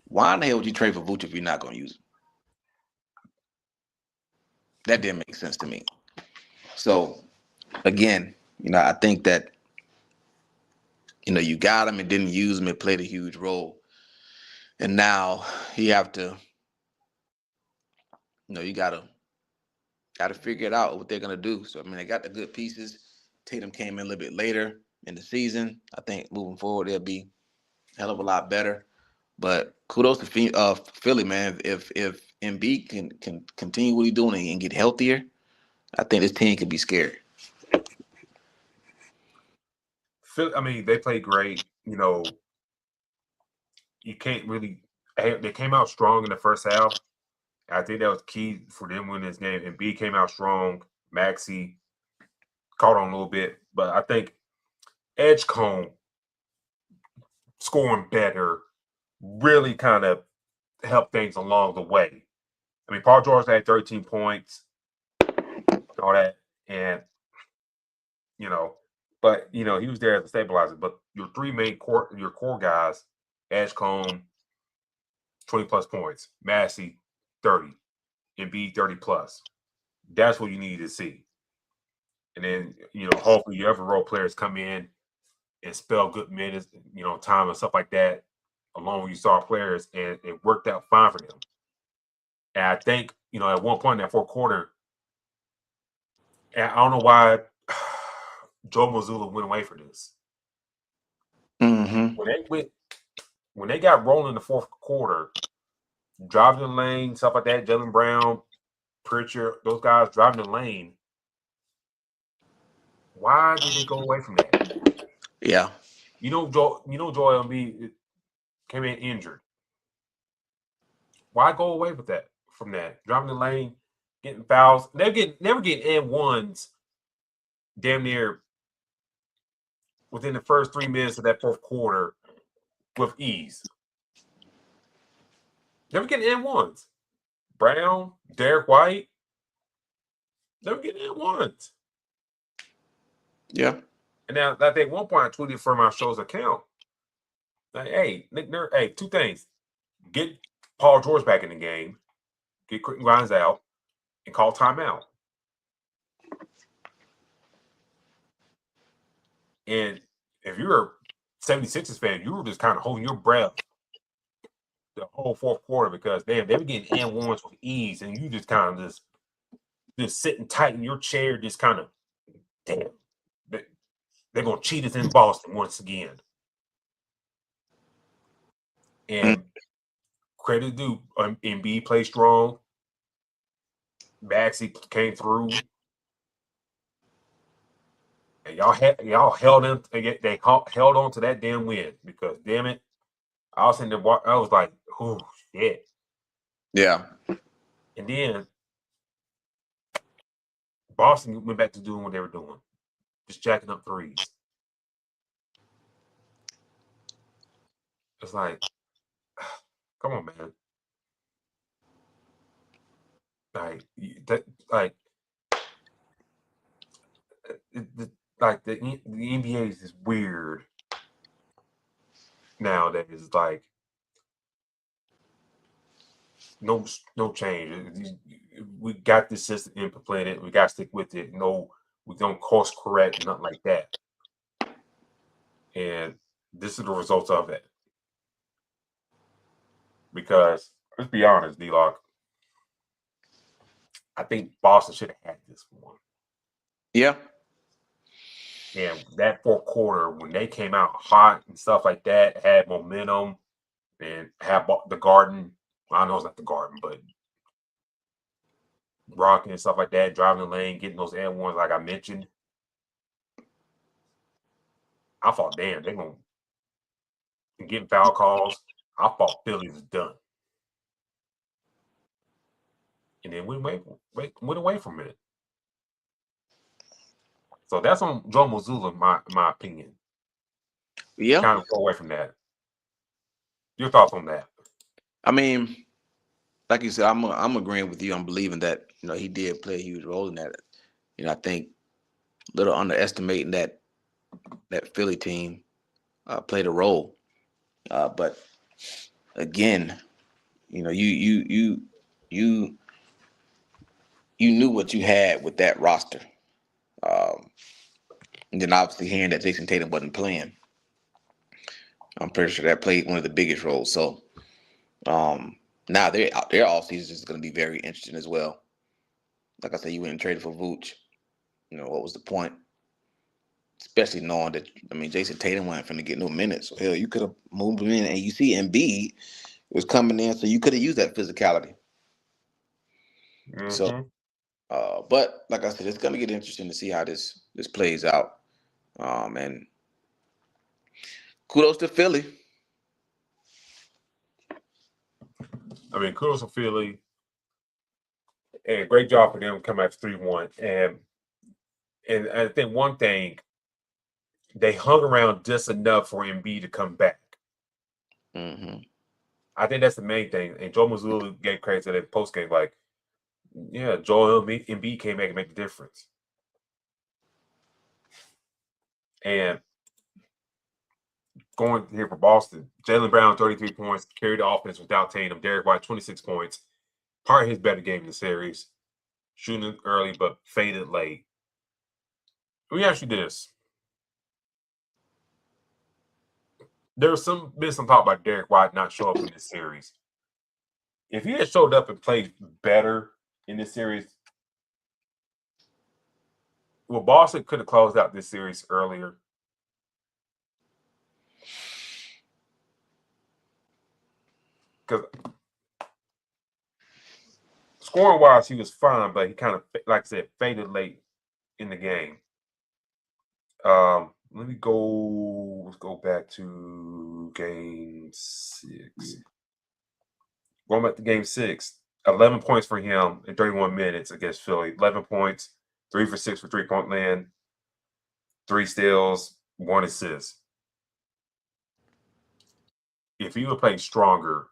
why in the hell would you trade for Vucevic if you're not going to use him? That didn't make sense to me. So, again, I think that, you got him and didn't use him. It played a huge role. And now you have to, you got to figure it out what they're going to do. So, I mean, they got the good pieces. Tatum came in a little bit later in the season. I think moving forward, they'll be a hell of a lot better. But kudos to Philly, man. If Embiid can continue what he's doing and get healthier, I think this team could be scary. I mean, they played great. You can't really. They came out strong in the first half. I think that was key for them winning this game. Embiid came out strong. Maxey caught on a little bit, but I think Edgecombe scoring better really kind of helped things along the way. I mean, Paul George had 13 points, all that, and but he was there as a stabilizer. But your three main core guys, Edgecombe, 20 plus points, Maxey, 30, Embiid 30 plus. That's what you need to see. And then, hopefully your other role players come in and spell good minutes, time and stuff like that, along with your star players, and it worked out fine for them. And I think, at one point in that fourth quarter, and I don't know why Joe Mazzulla went away for this. Mm-hmm. When they got rolling in the fourth quarter, driving the lane, stuff like that, Jaylen Brown, Pritchard, those guys driving the lane. Why did they go away from that? Yeah. Joel Embiid came in injured. Why go away from that? Driving the lane, getting fouls. Never getting N1s damn near within the first 3 minutes of that fourth quarter with ease. Never getting N1s. Brown, Derek White, never getting N1s. Yeah. And now, I think at one point I tweeted from our show's account, like, hey, Nick Nurse, two things. Get Paul George back in the game, get Quentin Grimes out, and call timeout. And if you're a 76ers fan, you were just kind of holding your breath the whole fourth quarter because damn, they were getting and ones with ease, and you just kind of just sitting tight in your chair, just kind of damn, they're gonna cheat us in Boston once again. And credit due, Embiid played strong. Maxey came through, and y'all held in. They held on to that damn win because damn it, I was in there. I was like, oh shit. Yeah. And then Boston went back to doing what they were doing, just jacking up threes. It's like, come on, man. The NBA is just weird nowadays. It's like no change. We got this system implemented. We got to stick with it. No, we don't course correct, nothing like that. And this is the results of it. Because let's be honest, D-Locke, I think Boston should have had this one. Yeah. And that fourth quarter, when they came out hot and stuff like that, had momentum and had the Garden. I know it's not the Garden, but rocking and stuff like that, driving the lane, getting those and ones like I mentioned. I thought, damn, they're going to get foul calls. I thought Philly was done. And then went away from it. So that's on Joe Mazzulla, my opinion. Yeah. Kind of go away from that. Your thoughts on that? I mean, like you said, I'm agreeing with you. I'm believing that, he did play a huge role in that. I think a little underestimating that Philly team played a role. But again, you knew what you had with that roster. And then obviously hearing that Jason Tatum wasn't playing, I'm pretty sure that played one of the biggest roles. So now their off season is going to be very interesting as well. Like I said, you went and traded for Vooch. What was the point? Especially knowing that, Jason Tatum wasn't going to get no minutes. So hell, you could have moved him in, and you see Embiid was coming in, so you could have used that physicality. Mm-hmm. So, but like I said, it's going to get interesting to see how this plays out. And kudos to Philly. Kudos to Philly. And great job for them coming after 3-1. And I think one thing, they hung around just enough for Embiid to come back. Mm-hmm. I think that's the main thing. And Joe Mazzulla gave credit to that post game, like, yeah, Joel Embiid came back and make the difference. And going here for Boston, Jaylen Brown, 33 points, carried the offense without Tatum. Derek White, 26 points. Part of his better game in the series. Shooting early, but faded late. Let me ask you this. There's been some talk about Derek White not showing up in this series. If he had showed up and played better in this series, well, Boston could have closed out this series earlier. Because scoring wise, he was fine, but he kind of, like I said, faded late in the game. Let's go back to game 6. Going back to game 6, 11 points for him in 31 minutes against Philly. 11 points, 3 for 6 for 3-point land, 3 steals, 1 assist. If he would play stronger,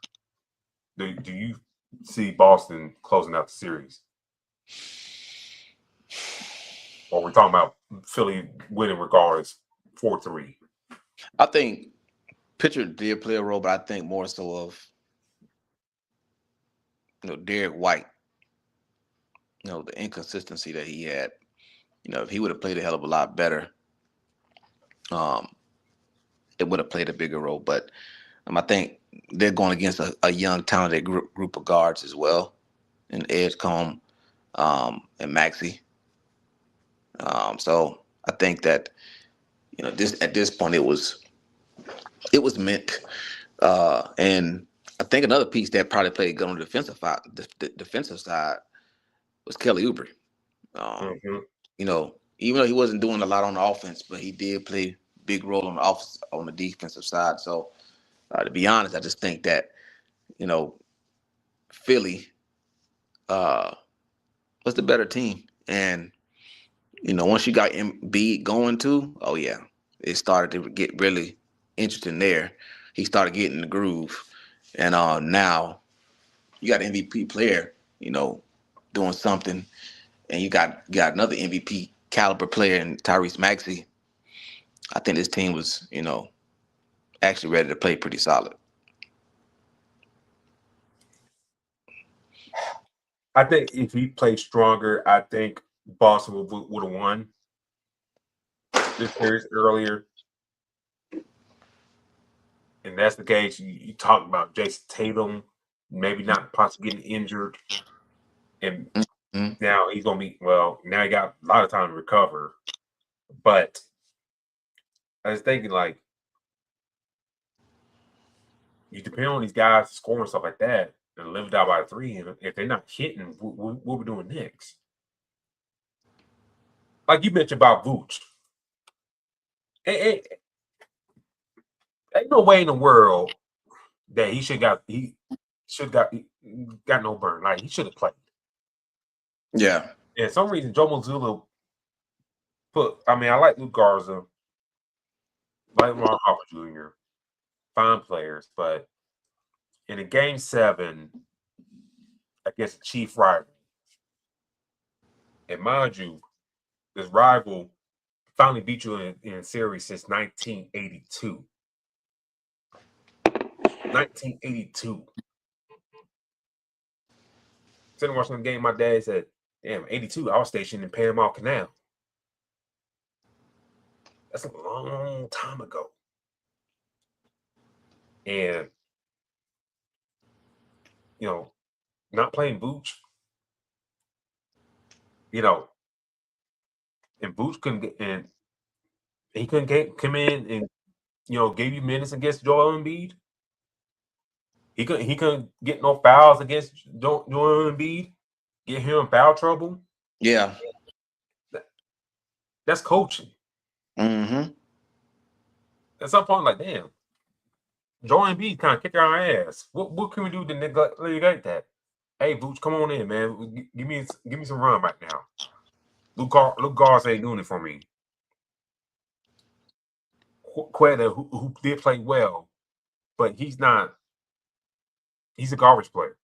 do you see Boston closing out the series? Or we're talking about Philly winning regardless, 4-3? I think Pitcher did play a role, but I think more so of Derek White. The inconsistency that he had. If he would have played a hell of a lot better, it would have played a bigger role. But I think they're going against a young, talented group of guards as well, in Edgecombe and Maxey. So I think that this at this point it was meant. And I think another piece that probably played good on the defensive side was Kelly Oubre. Even though he wasn't doing a lot on the offense, but he did play a big role on the defensive side. So to be honest, I just think that Philly was the better team, and once you got Embiid going too, oh yeah, it started to get really interesting there. He started getting the groove, and now you got an MVP player, doing something, and you got another MVP caliber player in Tyrese Maxey. I think this team was, actually ready to play pretty solid. I think if he played stronger, I think Boston would have won this series earlier. And that's the case. You talk about Jason Tatum, maybe not possibly getting injured. And now he's going to be, now he got a lot of time to recover. But I was thinking, you depend on these guys scoring stuff like that and live out by 3. And if they're not hitting, what we doing next? Like you mentioned about Vooch. Ain't no way in the world that he got no burn. Like he should have played. Yeah. And for some reason, Joe Mazzulla I like Luke Garza, like Ron Harper Jr., fine players, but in a game 7 against a chief rival, and mind you, this rival finally beat you in a series since 1982. 1982. Sitting watching the game, my dad said, "Damn, 82, I was stationed in Panama Canal." That's a long time ago. And, not playing Vooch, and Vooch he couldn't come in and, give you minutes against Joel Embiid. He couldn't get no fouls against Joel Embiid, get him in foul trouble. Yeah. That's coaching. Mm-hmm. At some point, damn, Joel Embiid kind of kicked our ass. What can we do to negate that? Hey, Vooch, come on in, man. Give me some run right now. Luke Garza ain't doing it for me. Quetta, who did play well, but he's not. He's a garbage player.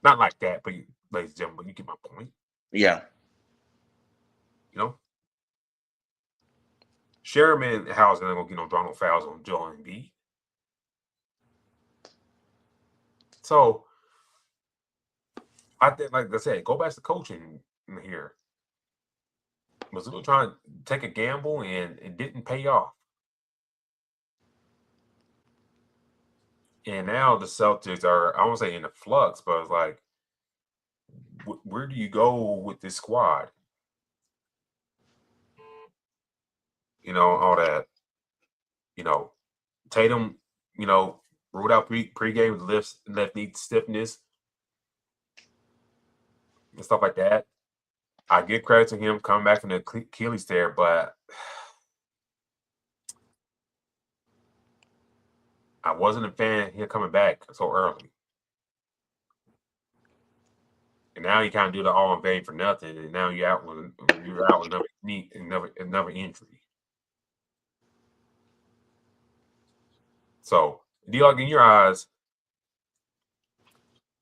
Not like that, but ladies and gentlemen, you get my point. Yeah. Sherman Housen ain't gonna draw no fouls on Joel Embiid. So I think, like I said, go back to coaching here. Mazzulla trying to take a gamble and it didn't pay off. And now the Celtics are, I won't say in the flux, but it's like, where do you go with this squad? All that. Tatum, ruled out pregame with left knee stiffness and stuff like that. I give credit to him coming back from the Achilles tear, but I wasn't a fan of him coming back so early. And now you kind of do the all in vain for nothing, and now you're out with another injury. So, D-Log, in your eyes,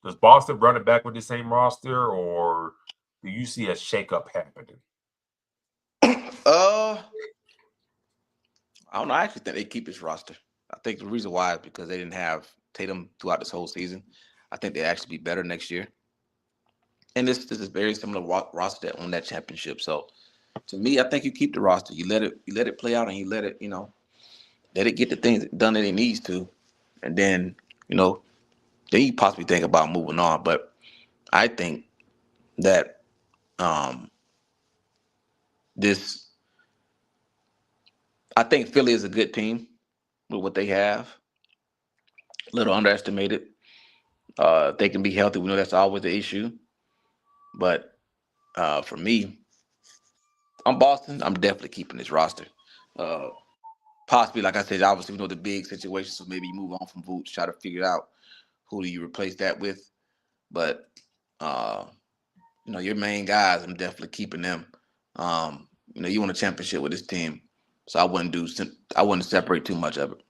does Boston run it back with the same roster, or do you see a shakeup happening? I don't know. I actually think they keep his roster. I think the reason why is because they didn't have Tatum throughout this whole season. I think they'll actually be better next year. And this is very similar roster that won that championship. So to me, I think you keep the roster. You let it play out, and you let it get the things done that it needs to, and then then you possibly think about moving on. But I think that I think Philly is a good team with what they have. A little underestimated. If they can be healthy, we know that's always the issue. But for me, I'm Boston. I'm definitely keeping this roster. Possibly, like I said, obviously we know the big situation, so maybe you move on from Vooch, try to figure out who do you replace that with. But your main guys, I'm definitely keeping them. You want a championship with this team, so I wouldn't separate too much of it.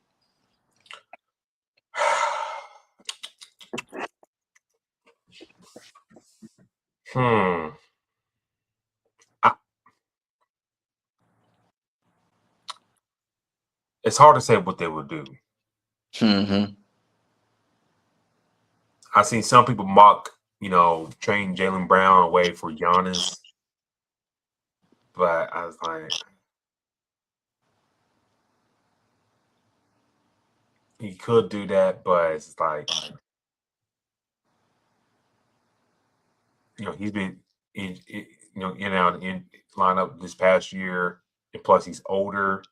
It's hard to say what they would do. Mm-hmm. I've seen some people mock, trading Jaylen Brown away for Giannis. But I was like, he could do that, but it's like, he's been in and out in lineup this past year, and plus he's older.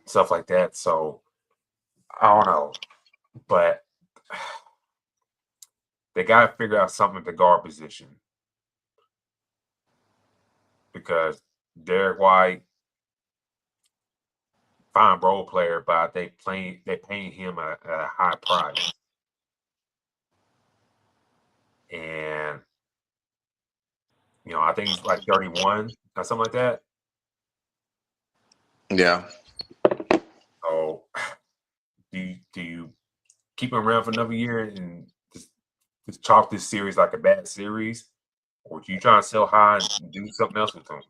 Stuff like that. So I don't know. But they got to figure out something at the guard position. Because Derek White, fine role player, but they paying him at a high price. And I think he's like 31 or something like that. Yeah. So do you keep him around for another year and just chalk this series like a bad series? Or do you try to sell high and do something else with him?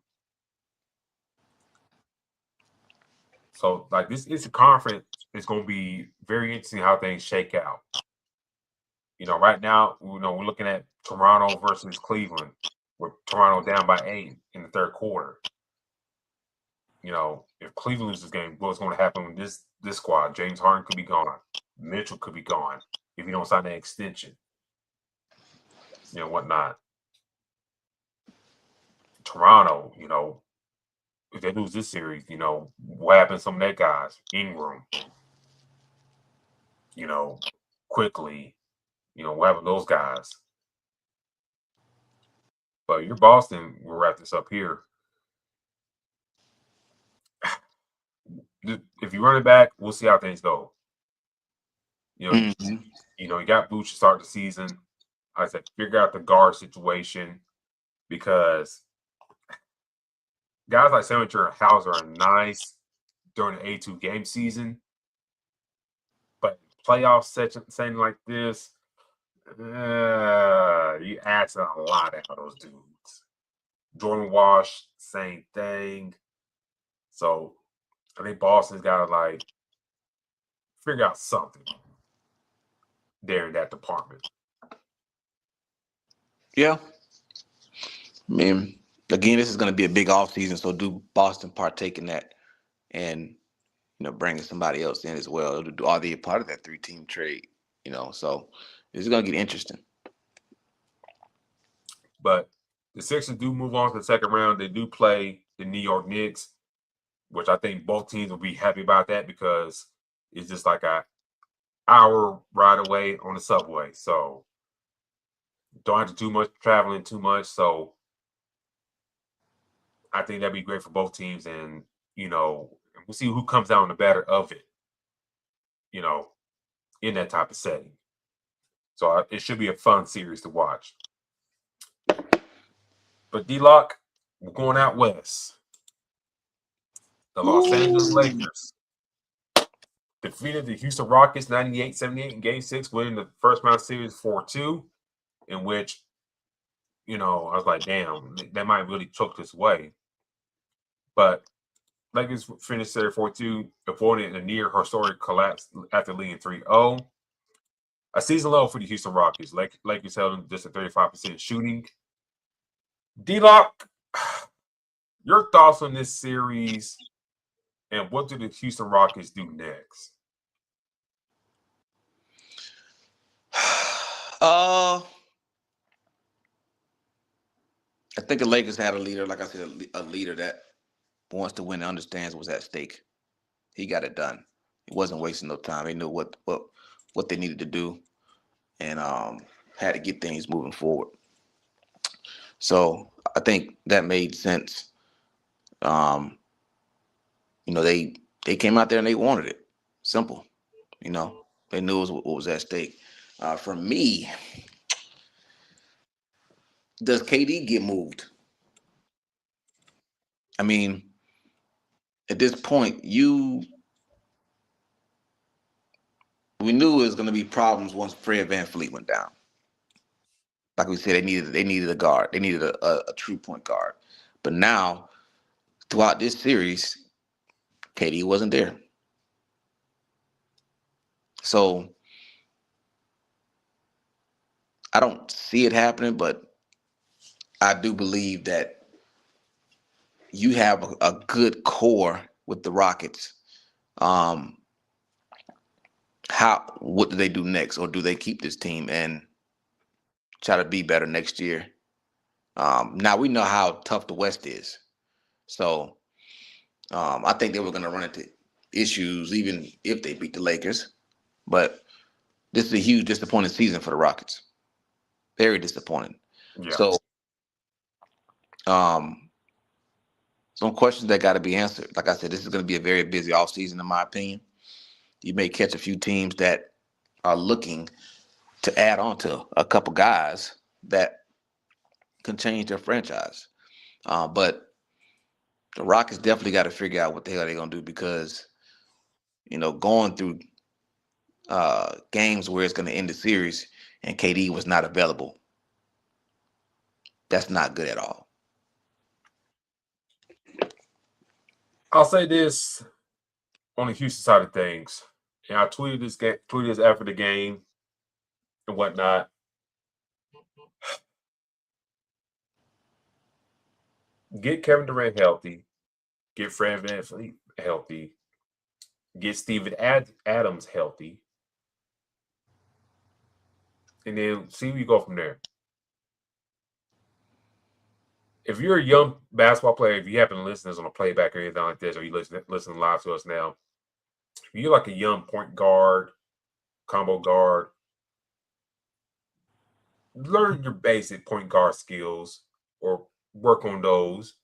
So, like, this conference is going to be very interesting how things shake out. Right now, we're looking at Toronto versus Cleveland, with Toronto down by 8 in the third quarter. If Cleveland loses this game, what's going to happen with this squad? James Harden could be gone. Mitchell could be gone if you don't sign that extension. Whatnot. Toronto, if they lose this series, what happens to some of their guys? Ingram, quickly, what happens to those guys? But you're Boston, we'll wrap this up here. If you run it back, we'll see how things go. You got Vooch to start the season. I said, figure out the guard situation, because guys like Senator and Hauser are nice during the A2 game season, but playoff setting like this, you ask a lot out of those dudes. Jordan Wash, same thing. So I think Boston's got to figure out something there in that department. Yeah. I mean, again, this is going to be a big offseason, so do Boston partake in that and, bringing somebody else in as well? Are they a part of that 3-team trade? So this is going to get interesting. But the Sixers do move on to the second round. They do play the New York Knicks, which I think both teams will be happy about that, because it's just like an hour ride away on the subway. So don't have to do much traveling too much. So I think that'd be great for both teams. And, we'll see who comes out on the better of it, in that type of setting. So it should be a fun series to watch. But D-Locke, we're going out west. The Los Angeles Lakers defeated the Houston Rockets 98-78 in Game 6, winning the first round series 4-2, in which, I was like, damn, they might really choke this away. But Lakers finished there 4-2, avoiding a near historic collapse after leading 3-0. A season low for the Houston Rockets. Lakers held just a 35% shooting. D-Lock, your thoughts on this series, and what do the Houston Rockets do next? I think the Lakers had a leader, like I said, a leader that wants to win and understands what's at stake. He got it done. He wasn't wasting no time. He knew what they needed to do, and had to get things moving forward. So I think that made sense. You know, they came out there and they wanted it. Simple. You know, they knew what was at stake. For me, does KD get moved? I mean, at this point, we knew it was going to be problems once Fred VanVleet went down. Like we said, they needed a guard. They needed a true point guard. But now, throughout this series, KD wasn't there. So I don't see it happening, but I do believe that you have a good core with the Rockets. What do they do next, or do they keep this team and try to be better next year? Now we know how tough the West is, so I think they were going to run into issues even if they beat the Lakers. But this is a huge disappointing season for the Rockets. Very disappointing. Yeah. So, some questions that got to be answered. Like I said, this is going to be a very busy offseason, in my opinion. You may catch a few teams that are looking to add on to a couple guys that can change their franchise. But the Rockets definitely got to figure out what the hell they're going to do, because, you know, going through games where it's going to end the series and KD was not available, that's not good at all. I'll say this on the Houston side of things. And I tweeted this after the game and whatnot. Get Kevin Durant healthy. Get Fred VanVleet healthy. Get Steven Adams healthy. And then see where you go from there. If you're a young basketball player, if you happen to listen to this on a playback or anything like this, or you listen live to us now, if you're like a young point guard, combo guard, learn your basic point guard skills or work on those.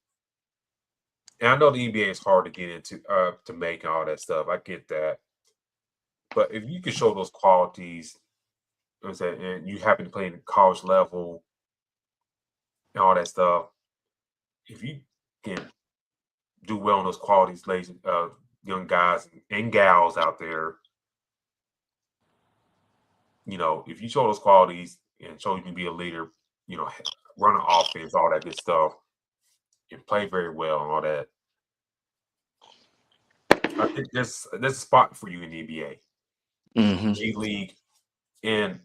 And I know the NBA is hard to get into, to make all that stuff. I get that. But if you can show those qualities, and you happen to play in the college level and all that stuff, if you can do well on those qualities, young guys and gals out there, you know, if you show those qualities and show you can be a leader, you know, run an offense, all that good stuff, and play very well and all that, I think there's a spot for you in the NBA, G League, and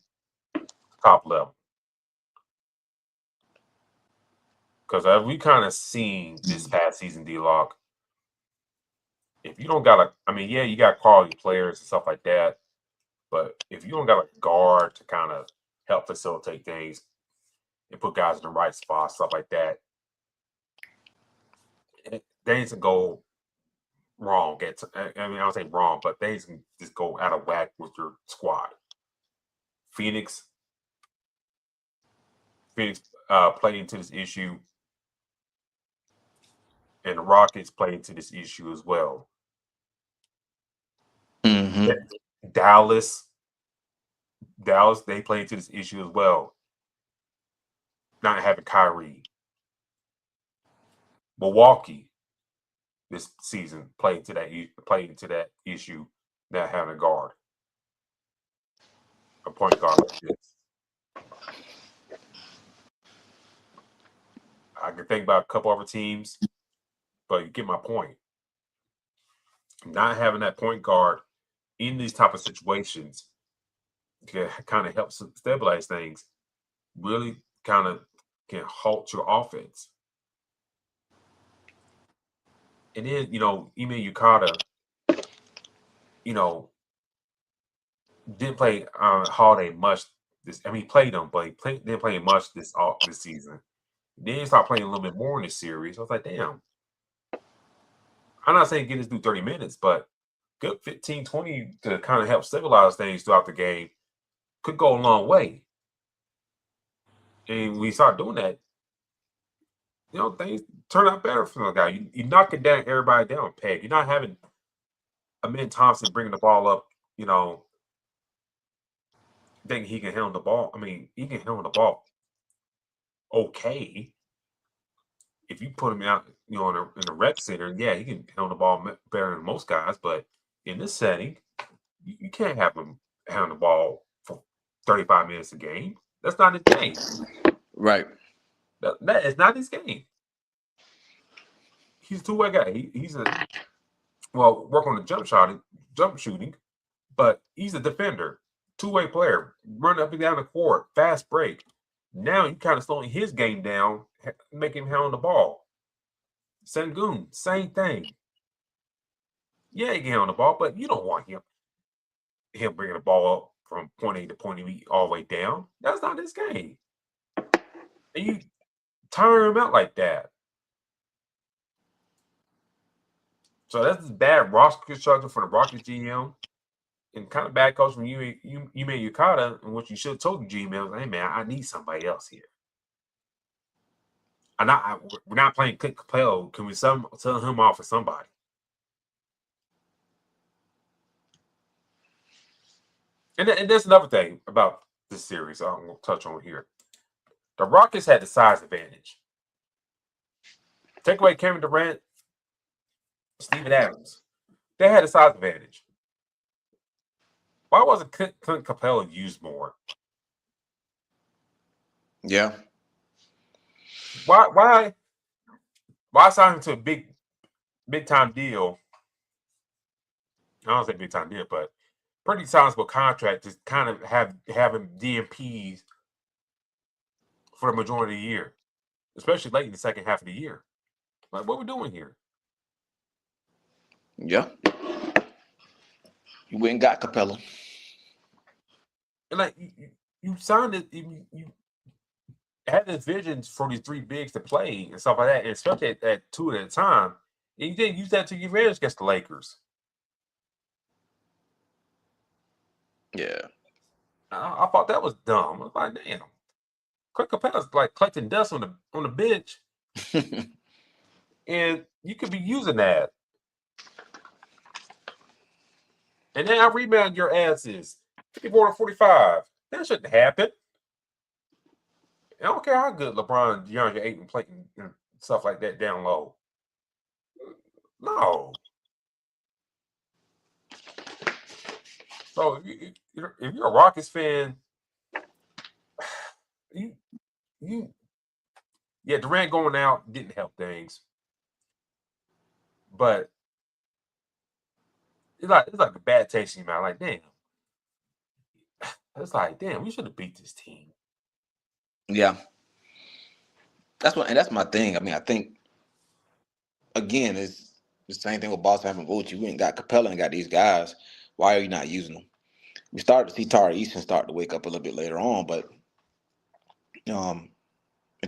top level. Because as we kind of seen this past season, D-Lock, if you don't got you got quality players and stuff like that, but if you don't got a guard to kind of help facilitate things and put guys in the right spot, stuff like that, things can go wrong. I don't say wrong, but things can just go out of whack with your squad. Phoenix played into this issue, and the Rockets played into this issue as well. Dallas, they played into this issue as well. Not having Kyrie. Milwaukee this season played into that issue, not having a guard, a point guard like this. I can think about a couple other teams, but you get my point. Not having that point guard in these type of situations can kind of help stabilize things, really kind of can halt your offense. And then, Ime Yukata, didn't play Holiday much. He played him, but didn't play him much this season. Then he started playing a little bit more in this series. I was like, damn. I'm not saying get this through 30 minutes, but good 15, 20 to kind of help stabilize things throughout the game could go a long way. And when you start doing that, things turn out better for the guy. You knocking down everybody down, Peg. You're not having Amin Thompson bringing the ball up, thinking he can handle the ball. I mean, he can handle the ball okay. If you put him out, in the rec center, yeah, he can handle the ball better than most guys. But in this setting, you can't have him handle the ball for 35 minutes a game. That's not his game. Right. That is not his game. He's a two-way guy. He's work on the jump shooting, but he's a defender, two-way player, run up and down the court, fast break. Now you kind of slowing his game down, making him handle the ball. Sengun, same thing. Yeah, he can handle the ball, but you don't want him bringing the ball up from point A to point B all the way down. That's not his game. And you tire him out like that. So that's bad roster construction for the Rockets GM, and kind of bad coach from Ime Yukata. And what you should have told the GM, hey man, I need somebody else here. We're not playing Clint Capel. Can we sell him off for somebody? And there's another thing about this series I'm going to touch on here. The Rockets had the size advantage. Take away Kevin Durant, Steven Adams. They had a size advantage. Why wasn't Clint Capella used more? Yeah. Why sign him to a big time deal? I don't say big time deal, but pretty sizable contract to kind of have him DMPs for the majority of the year, especially late in the second half of the year. Like, what we're doing here? Yeah. You went and got Capella. And like you signed it, you had the visions for these three bigs to play and stuff like that, and especially at two at a time. And you didn't use that to your advantage against the Lakers. Yeah. I thought that was dumb. I was like, damn. Clint Capella's like collecting dust on the bench. And you could be using that. And then I rebound your asses. 54 to 45. That shouldn't happen. I don't care how good LeBron, DeAndre Ayton playing and stuff like that down low. No. So if you're a Rockets fan, Durant going out didn't help things. But it's like a bad taste in your mouth. Like, damn. It's like, damn, we should have beat this team. Yeah. That's my thing. I mean, I think again, it's the same thing with Boston having Vooch. You went and got Capella and got these guys. Why are you not using them? We started to see Tari Easton start to wake up a little bit later on, but and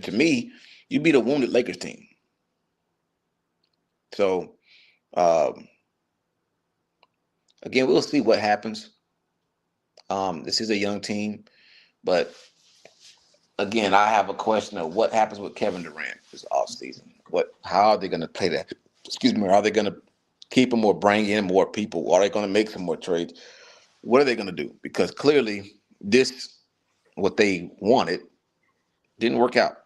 to me, you beat a wounded Lakers team. So again, we'll see what happens. This is a young team, but again, I have a question of what happens with Kevin Durant this offseason. How are they going to play that? Excuse me. Are they going to keep him or bring in more people? Are they going to make some more trades? What are they going to do? Because clearly what they wanted didn't work out.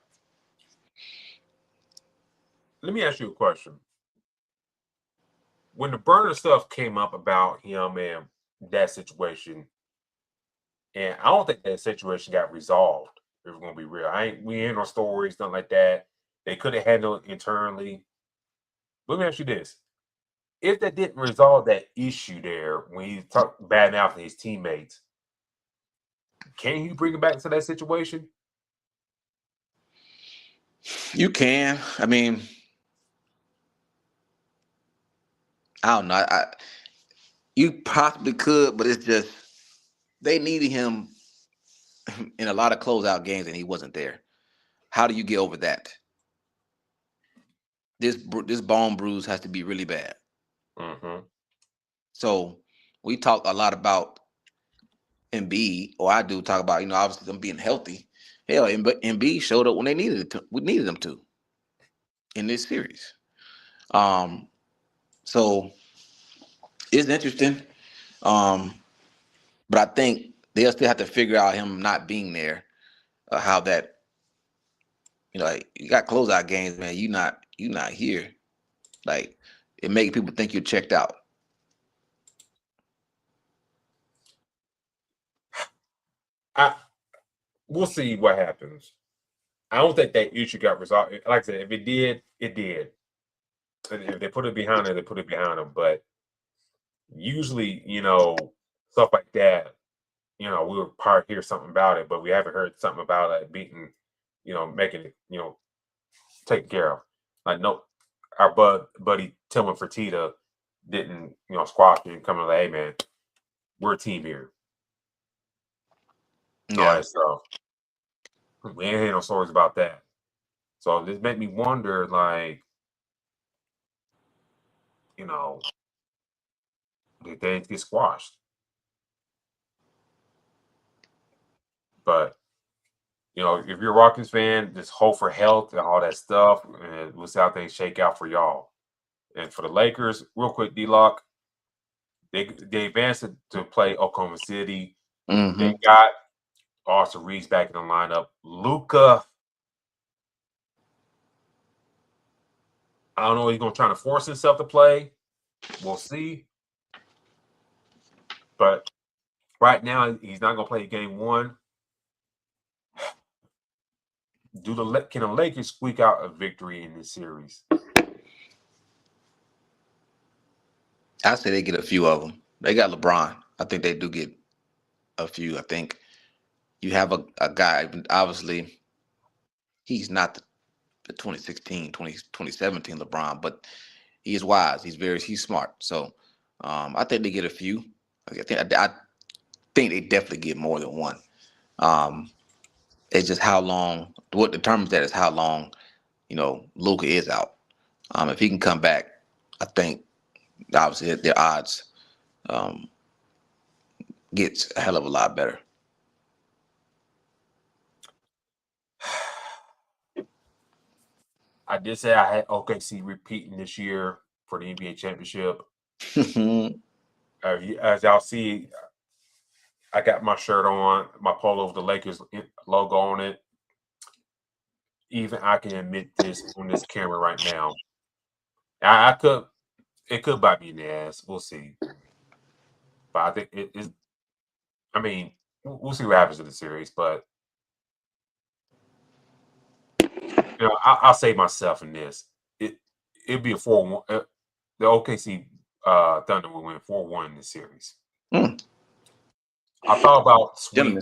Let me ask you a question. When the burner stuff came up about him and that situation, and I don't think that situation got resolved, if we're going to be real. We ain't no stories, nothing like that. They could have handled it internally. Let me ask you this. If they didn't resolve that issue there when he talked bad mouthing his teammates, can you bring it back to that situation? You can. I mean, I don't know. You possibly could, but it's just they needed him in a lot of closeout games, and he wasn't there. How do you get over that? This bone bruise has to be really bad. Mm-hmm. So we talk a lot about Embiid, or I do talk about, obviously them being healthy. Hell, Embiid showed up when they needed it to. We needed them to in this series. So it's interesting. But I think they'll still have to figure out him not being there, how that, like, you got closeout games, man. You not here. Like, it makes people think you're checked out. We'll see what happens. I don't think that issue got resolved. Like I said, if it did, it did. And if they put it behind them, they put it behind them. But usually, stuff like that, we would probably hear something about it, but we haven't heard something about it beating, making it, taken care of. Like, no, our buddy Tillman Fertitta didn't, squash it and come and like, hey man, we're a team here. All that stuff. We ain't hear no stories about that. So this made me wonder, like, did they get squashed? But if you're a Rockets fan, just hope for health and all that stuff, and we'll see how things shake out for y'all. And for the Lakers, real quick, D-Lock, they advanced to play Oklahoma City. Mm-hmm. They got Austin Reeves back in the lineup. Luka, I don't know, he's going to try to force himself to play. We'll see. But right now, he's not going to play game one. Can the Lakers squeak out a victory in this series? I say they get a few of them. They got LeBron. I think they do get a few. I think you have a guy, obviously, he's not the 2016, 2017 LeBron, but he is wise. He's smart. So I think they get a few. I think they definitely get more than one. It's just how long. What determines that is how long, Luka is out. If he can come back, I think obviously their odds gets a hell of a lot better. I did say I had OKC repeating this year for the NBA championship. As y'all see, I got my shirt on, my polo with the Lakers logo on it. Even I can admit this on this camera right now. It could bite me in the ass. We'll see. But I think it is. I mean, we'll see what happens in the series. But I'll save myself in this. It'd be a 4-1. The OKC Thunder will win 4-1 in this series. I thought about sweep.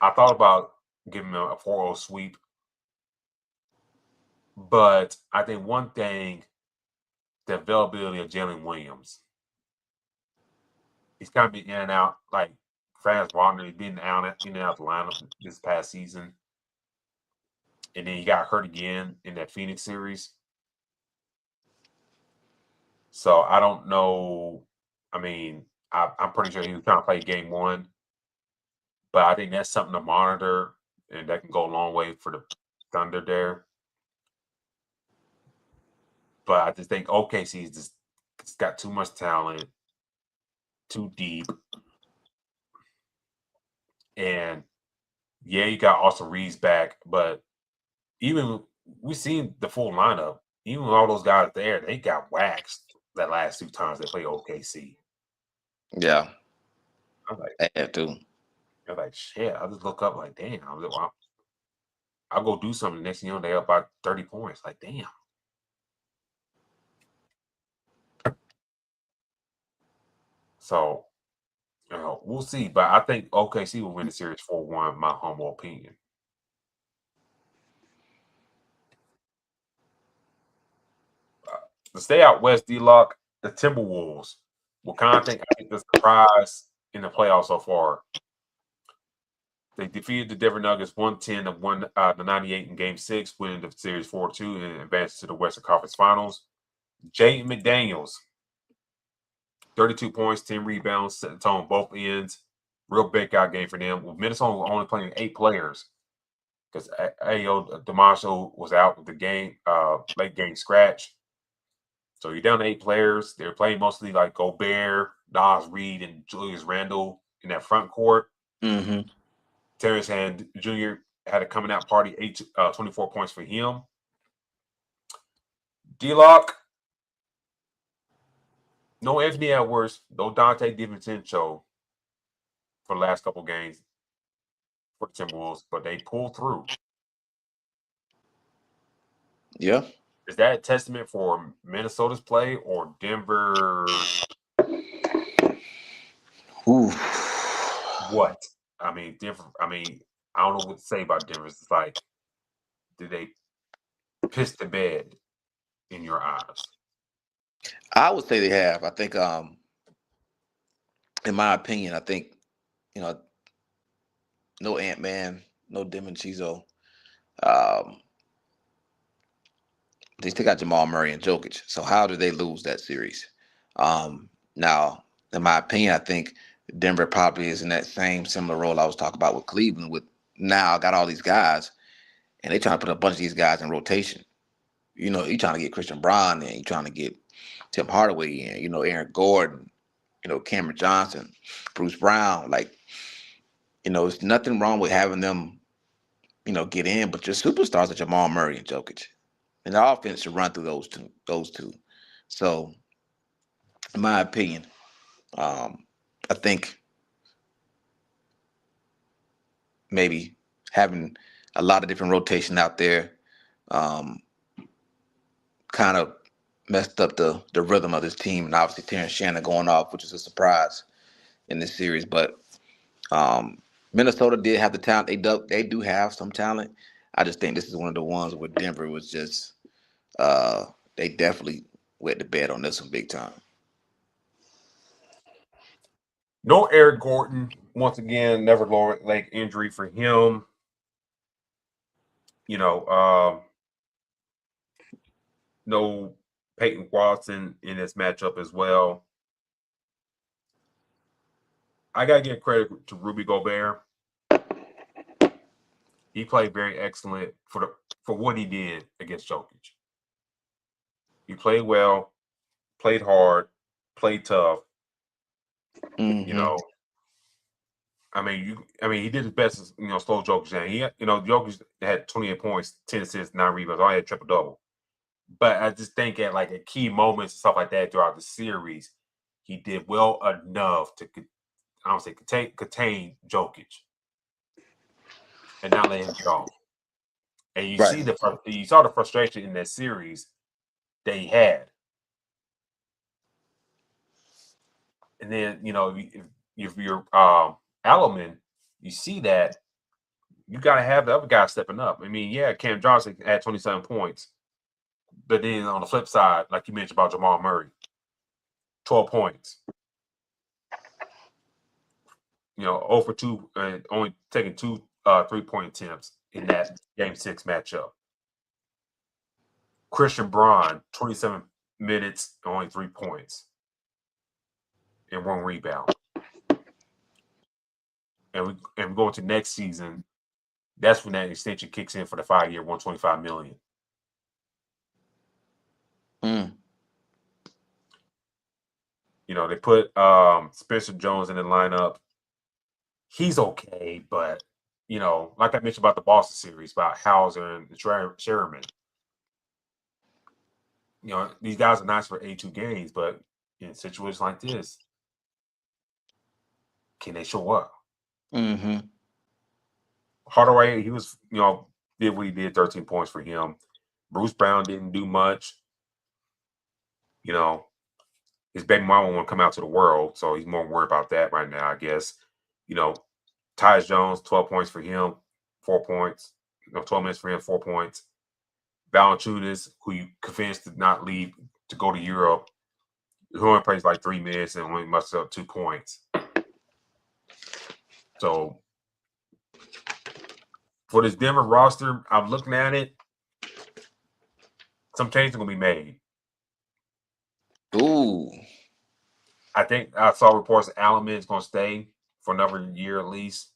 I thought about giving them a 4-0 sweep. But I think one thing, the availability of Jalen Williams. He's kind of been in and out, like Franz Wagner. He's been in and out the lineup this past season. And then he got hurt again in that Phoenix series. So I don't know. I mean, I'm pretty sure he was trying to play game one. But I think that's something to monitor, and that can go a long way for the Thunder there. But I just think OKC's just got too much talent, too deep. And yeah, you got Austin Reeves back, but even we've seen the full lineup. Even with all those guys there, they got waxed that last 2 times they played OKC. Yeah. I'm like, they have to. I'm like, shit. I just look up like, damn. I'm like, wow. I'll go do something. Next thing you know, they're up by 30 points. Like, damn. So, we'll see. But I think OKC will win the series 4-1, my humble opinion. To stay out west, D-Lock, the Timberwolves will kind of think the surprise in the playoffs so far. They defeated the Denver Nuggets 110 to 98 in Game 6, winning the series 4-2 and advanced to the Western Conference Finals. Jaden McDaniels, 32 points, 10 rebounds, set the tone both ends. Real big out game for them. With Minnesota only playing 8 players because Ayo DiMaggio was out with the game, late game scratch. So you're down to 8 players. They're playing mostly like Gobert, Nas Reed, and Julius Randle in that front court. Mm-hmm. Terrence Jr. had a coming out party, 24 points for him. D-Lock, no Anthony Edwards, no Dante DiVincenzo for the last couple games for the Timberwolves, but they pulled through. Yeah. Is that a testament for Minnesota's play or Denver's? Ooh. What? I mean, Denver. I don't know what to say about Denver. It's like, did they piss the bed in your eyes? I would say they have. I think, in my opinion, I think, no Ant-Man, no DiVincenzo. They still got Jamal Murray and Jokic. So how did they lose that series? Now, in my opinion, I think Denver probably is in that same similar role I was talking about with Cleveland. With now, I got all these guys, and they trying to put a bunch of these guys in rotation. You trying to get Christian Braun in, you trying to get Tim Hardaway in, Aaron Gordon, Cameron Johnson, Bruce Brown. Like, there's nothing wrong with having them, get in, but your superstars are Jamal Murray and Jokic. And the offense should run through those two. So, in my opinion, I think maybe having a lot of different rotation out there kind of messed up the rhythm of this team. And obviously Terrence Shannon going off, which is a surprise in this series. But Minnesota did have the talent. They do have some talent. I just think this is one of the ones where Denver was just they definitely wet the bed on this one big time. No Eric Gordon. Once again, never lower leg injury for him. No Peyton Watson in this matchup as well. I gotta give credit to Rudy Gobert. He played very excellent for what he did against Jokic. He played well, played hard, played tough. Mm-hmm. He did his best to slow Jokic down. Jokic had 28 points, 10 assists, 9 rebounds. I had triple double. But I just think at key moments and stuff like that throughout the series, he did well enough to, I don't say contain Jokic and not let him get off. And you saw the frustration in that series that he had. And then if you're Alleman, you see that you got to have the other guy stepping up. Cam Johnson had 27 points. But then on the flip side, like you mentioned about Jamal Murray, 12 points. 0 for 2, and only taking 2 3-point attempts in that Game 6 matchup. Christian Braun, 27 minutes, only 3 points, and 1 rebound. And we're going to next season. That's when that extension kicks in for the 5-year, $125 million. They put Spencer Jones in the lineup. He's okay, but like I mentioned about the Boston series, about Hauser and Sherman. These guys are nice for 82 games, but in situations like this, can they show up? Mm-hmm. Hardaway, he was, did what he did, 13 points for him. Bruce Brown didn't do much. his baby mama want to come out to the world, so he's more worried about that right now, I guess. Tyus Jones, 12 points for him, 4 points. 12 minutes for him, 4 points. Valanciunas, who you convinced to not leave to go to Europe, who only plays like 3 minutes and only mustered up 2 points. So for this Denver roster, I'm looking at it. Some changes are going to be made. Ooh. I think I saw reports that Allen is going to stay for another year at least.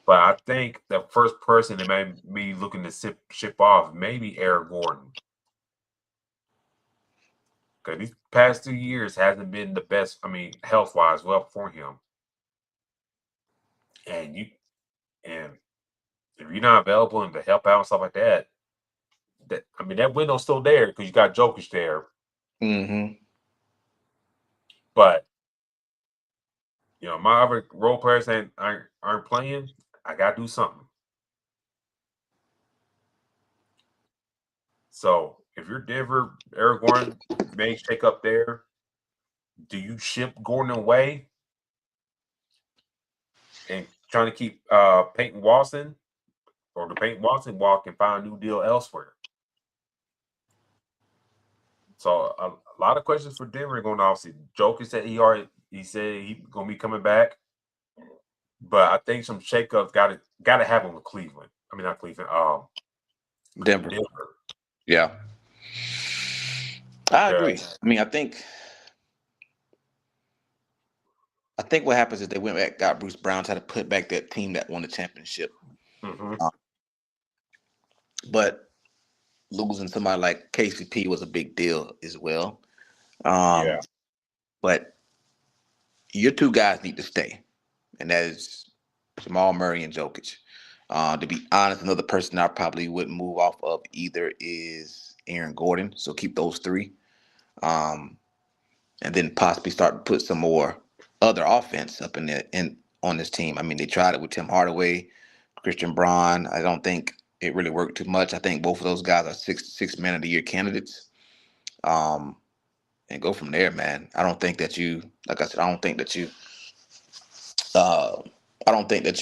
But I think the first person that may be looking to ship off maybe Eric Gordon. Because these past 2 years hasn't been the best, health-wise, well for him. And if you're not available and to help out and stuff like that, that window's still there because you got Jokic there. Mm-hmm. But my other role players that aren't playing, I gotta do something. So if you're Denver, Eric Gordon may shake up there. Do you ship Gordon away and trying to keep Peyton Watson, or the Peyton Watson walk and find a new deal elsewhere? So a lot of questions for Denver going to obviously. Jokic said he said he's gonna be coming back, but I think some shakeups got to happen with Cleveland. Not Cleveland. Denver. Yeah, I agree. I think what happens is they went back, got Bruce Brown, tried to put back that team that won the championship. Mm-hmm. But losing somebody like KCP was a big deal as well. Yeah. But your 2 guys need to stay, and that is Jamal Murray and Jokic. To be honest, another person I probably wouldn't move off of either is Aaron Gordon. So keep those 3. And then possibly start to put some more other offense up on this team. They tried it with Tim Hardaway, Christian Braun. I don't think it really worked too much. I think both of those guys are six man of the year candidates. And go from there, man. I don't think that you, like I said, I don't think that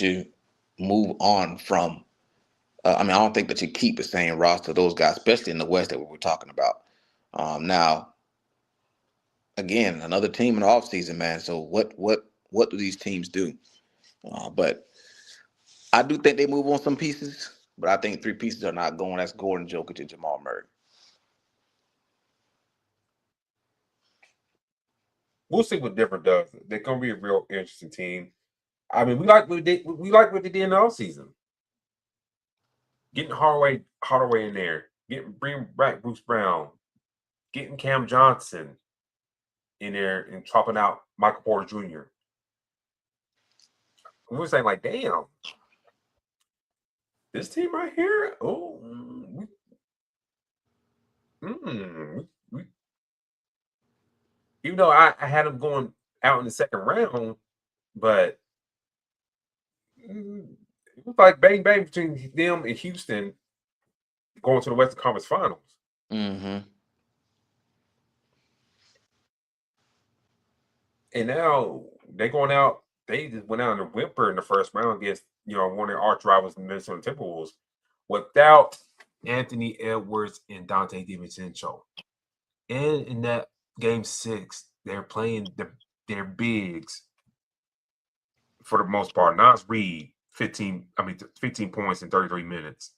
you move on from. I don't think that you keep the same roster of those guys, especially in the West that we were talking about. Now, again, another team in the offseason, man. So what do these teams do? But I do think they move on some pieces, but I think 3 pieces are not going. That's Gordon, Jokic, and Jamal Murray. We'll see what Denver does. They're gonna be a real interesting team. We like what they did in the offseason. Getting Hardaway in there, bring back Bruce Brown, getting Cam Johnson in there and chopping out Michael Porter Jr. We were saying, like, damn, this team right here, even though I had them going out in the second round, but it was like bang bang between them and Houston going to the Western Conference Finals. Mm-hmm. And now they're going out. They just went out in a whimper in the first round against one of their arch rivals, the Minnesota Timberwolves, without Anthony Edwards and Dante DiVincenzo. And in that game 6, they're playing their bigs for the most part. Nas Reed, 15 points in 33 minutes.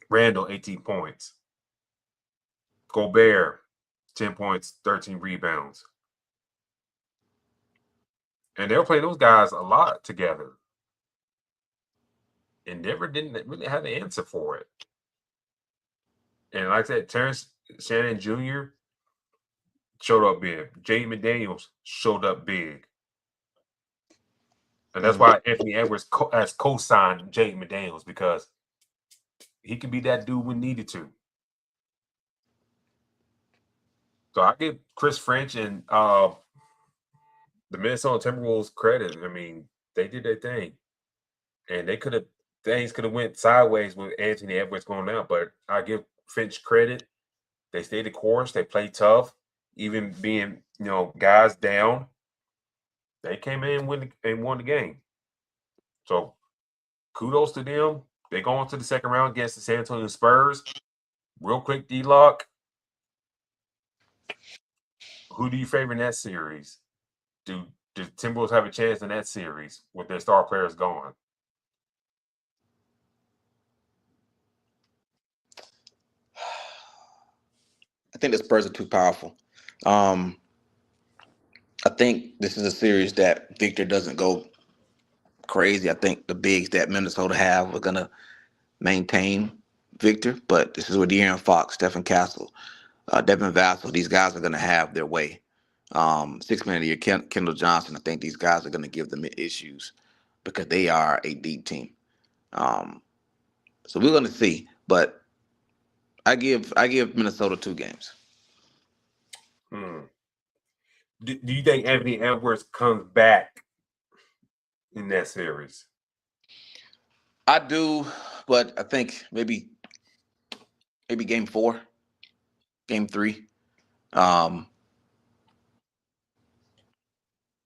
Randall, 18 points. Gobert, 10 points, 13 rebounds. And they were playing those guys a lot together. And Denver didn't really have an answer for it. And like I said, Terrence Shannon Jr. showed up big. Jaden McDaniels showed up big. And that's why Anthony Edwards has co-signed Jaden McDaniels, because he could be that dude when needed to. So I give Chris French and the Minnesota Timberwolves credit. They did their thing. And things could have went sideways with Anthony Edwards going out, but I give Finch credit. They stayed the course. They played tough, even being guys down. They came in and won the game. So kudos to them. They go on to the second round against the San Antonio Spurs. Real quick, D-Locke. Who do you favor in that series? Do the Timberwolves have a chance in that series with their star players gone? I think the Spurs are too powerful. I think this is a series that Victor doesn't go crazy. I think the bigs that Minnesota have are going to maintain Victor, but this is where De'Aaron Fox, Stephen Castle, Devin Vassell, these guys are going to have their way. 6 man of the year, Kendall Johnson, I think these guys are going to give them issues because they are a deep team. So we're going to see, but I give Minnesota 2 games. Do you think Anthony Edwards comes back in that series? I do, but I think maybe game 4, game 3.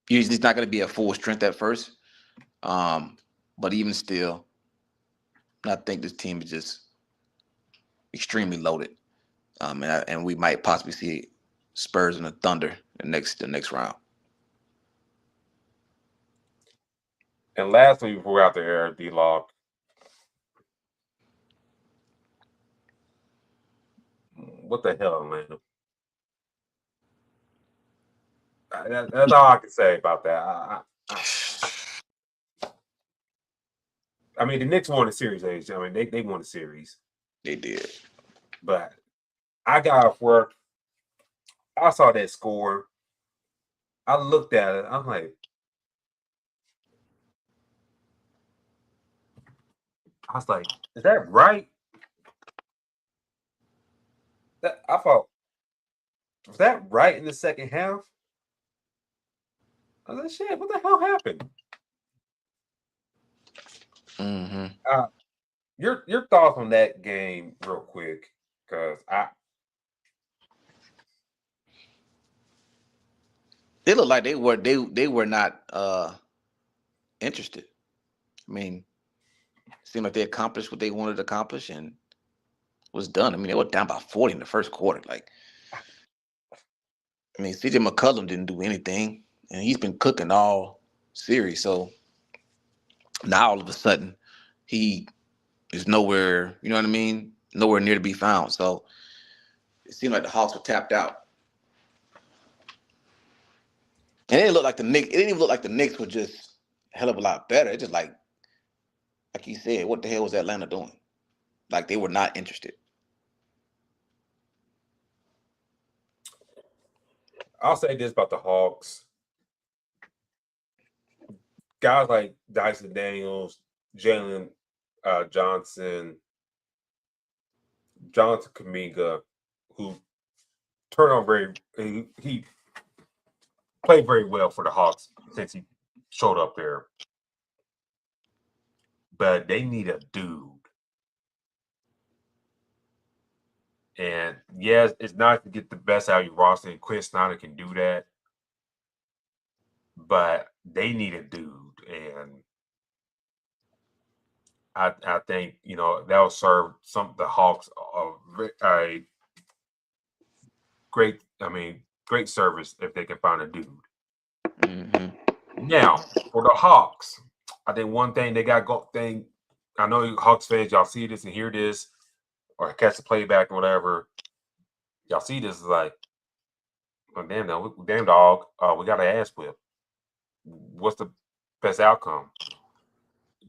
Usually it's not going to be at full strength at first. But even still, I think this team is just extremely loaded. And we might possibly see Spurs and the Thunder the next round. And lastly, before we're out there, D-Locke, what the hell, man? That's all I can say about that. I mean, the Knicks won the series, Age. I mean, they won the series. They did. But I got off work. I saw that score. I looked at it. I'm like, is that right? I thought, was that right in the second half? I was like, shit, what the hell happened? Mm-hmm. Your thoughts on that game, real quick, because It looked like they were not interested. I mean, it seemed like they accomplished what they wanted to accomplish and was done. I mean, they were down by 40 in the first quarter. Like, I mean, CJ McCollum didn't do anything, and he's been cooking all series. So now all of a sudden, he is nowhere. You know what I mean? Nowhere near to be found. So it seemed like the Hawks were tapped out. And it didn't look like the Knicks. It didn't even look like the Knicks were just a hell of a lot better. It's just like you said, what the hell was Atlanta doing? Like, they were not interested. I'll say this about the Hawks. Guys like Dyson Daniels, Jalen Johnson, Jonathan Kuminga, who turned on he played very well for the Hawks since he showed up there. But they need a dude. And yes, it's nice to get the best out of your roster, and Quinn Snyder can do that. But they need a dude. And I think, that'll serve the Hawks a great service if they can find a dude. Mm-hmm. Now, for the Hawks, I think one thing they got I know you Hawks fans, y'all see this and hear this, or catch the playback or whatever. Y'all see this is like, well, damn dog, we got an ass whip. What's the best outcome?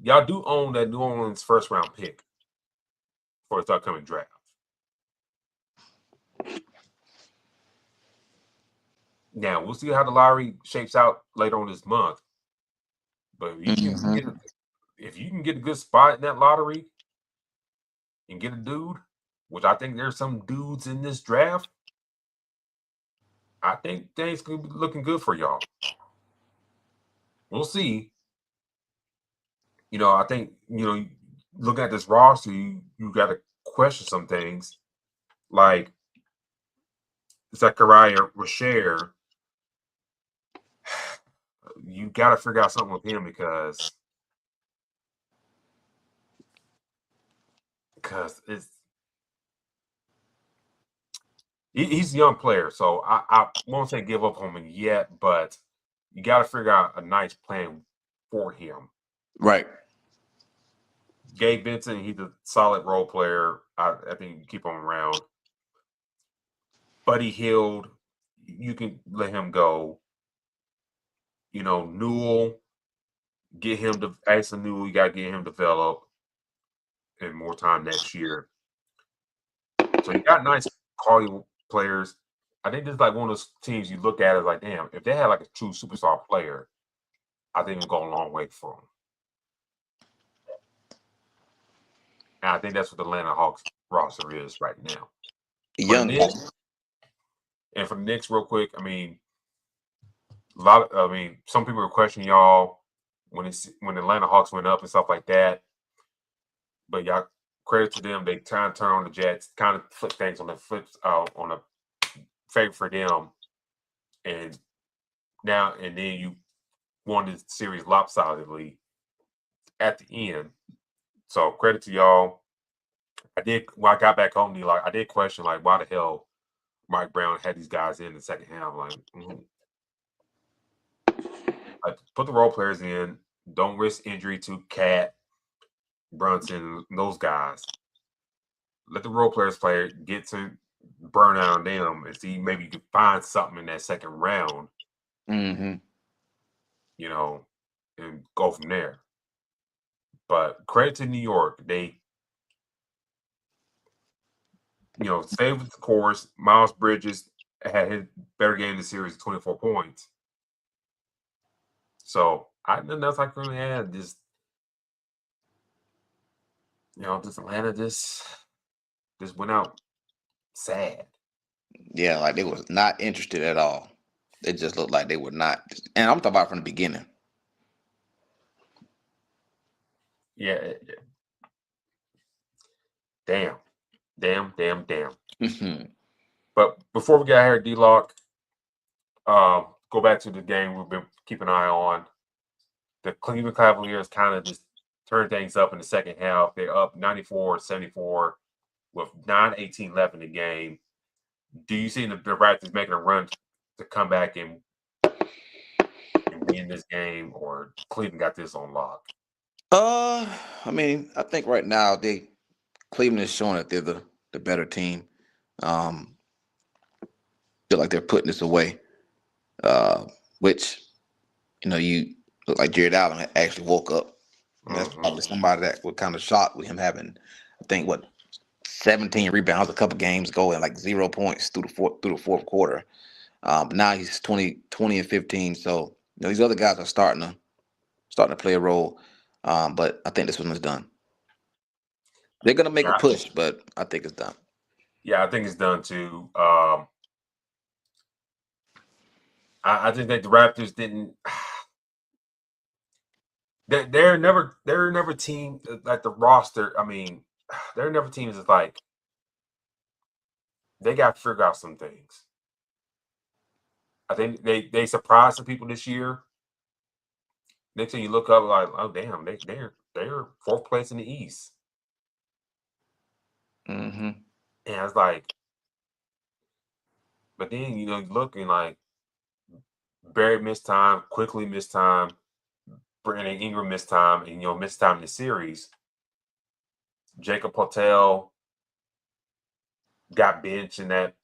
Y'all do own that New Orleans first round pick for its upcoming draft. Now we'll see how the lottery shapes out later on this month. But if you can get a good spot in that lottery and get a dude, which I think there's some dudes in this draft, I think things could be looking good for y'all. We'll see. I think, looking at this roster, you got to question some things. Like, Zachariah Rocher, you got to figure out something with him because he's a young player, so I won't say give up on him yet, but you got to figure out a nice plan for him. Right. Gabe Benson, he's a solid role player. I think you keep him around. Buddy Hield, you can let him go. Newell, get him to Asa Newell, you got to get him developed and more time next year. So you got nice quality players. I think this is like one of those teams you look at as like, damn, if they had like a true superstar player, I think it would go a long way for them. And I think that's what the Atlanta Hawks roster is right now. Young. And for the Knicks, real quick, I mean, some people were questioning y'all when the Atlanta Hawks went up and stuff like that. But y'all, credit to them, they kind of turn on the Jets, kind of flip things on a favor for them, and then you won the series lopsidedly at the end. So credit to y'all. When I got back home, I did question why the hell Mike Brown had these guys in the second half. Put the role players in. Don't risk injury to Cat, Brunson, those guys. Let the role players play. Get to burn out on them and see maybe you can find something in that second round. Mm-hmm. And go from there. But credit to New York, they stayed with the course. Miles Bridges had his better game in the series, 24 points. So nothing else I can really add. Just this Atlanta just went out sad. Yeah, like they was not interested at all. It just looked like they were not. And I'm talking about from the beginning. Yeah. Damn. But before we get out here, D-Locke, go back to the game we've been keeping an eye on. The Cleveland Cavaliers kind of just turned things up in the second half. They're up 94-74 with 9:18 left in the game. Do you see the Raptors making a run to come back and win this game, or Cleveland got this on lock? I mean, I think right now Cleveland is showing that they're the better team. Feel like they're putting this away, which you look like Jared Allen actually woke up. And that's probably somebody that was kind of shocked with him having, I think, 17 rebounds a couple games ago and like 0 points through the fourth quarter. But now he's 20 and 15. So these other guys are starting to play a role. But I think this one is done. They're gonna make a push, but I think it's done. Yeah, I think it's done too. I think that the Raptors didn't. They're never a team like the roster. I mean, they're never teams that's like they got to figure out some things. I think they surprised some people this year. Next thing you look up, like, oh damn, they're fourth place in the East. Mm-hmm. And it's like, but then looking like Barry missed time, quickly missed time, Brandon Ingram missed time, and missed time in the series. Jacob Patel got benched in that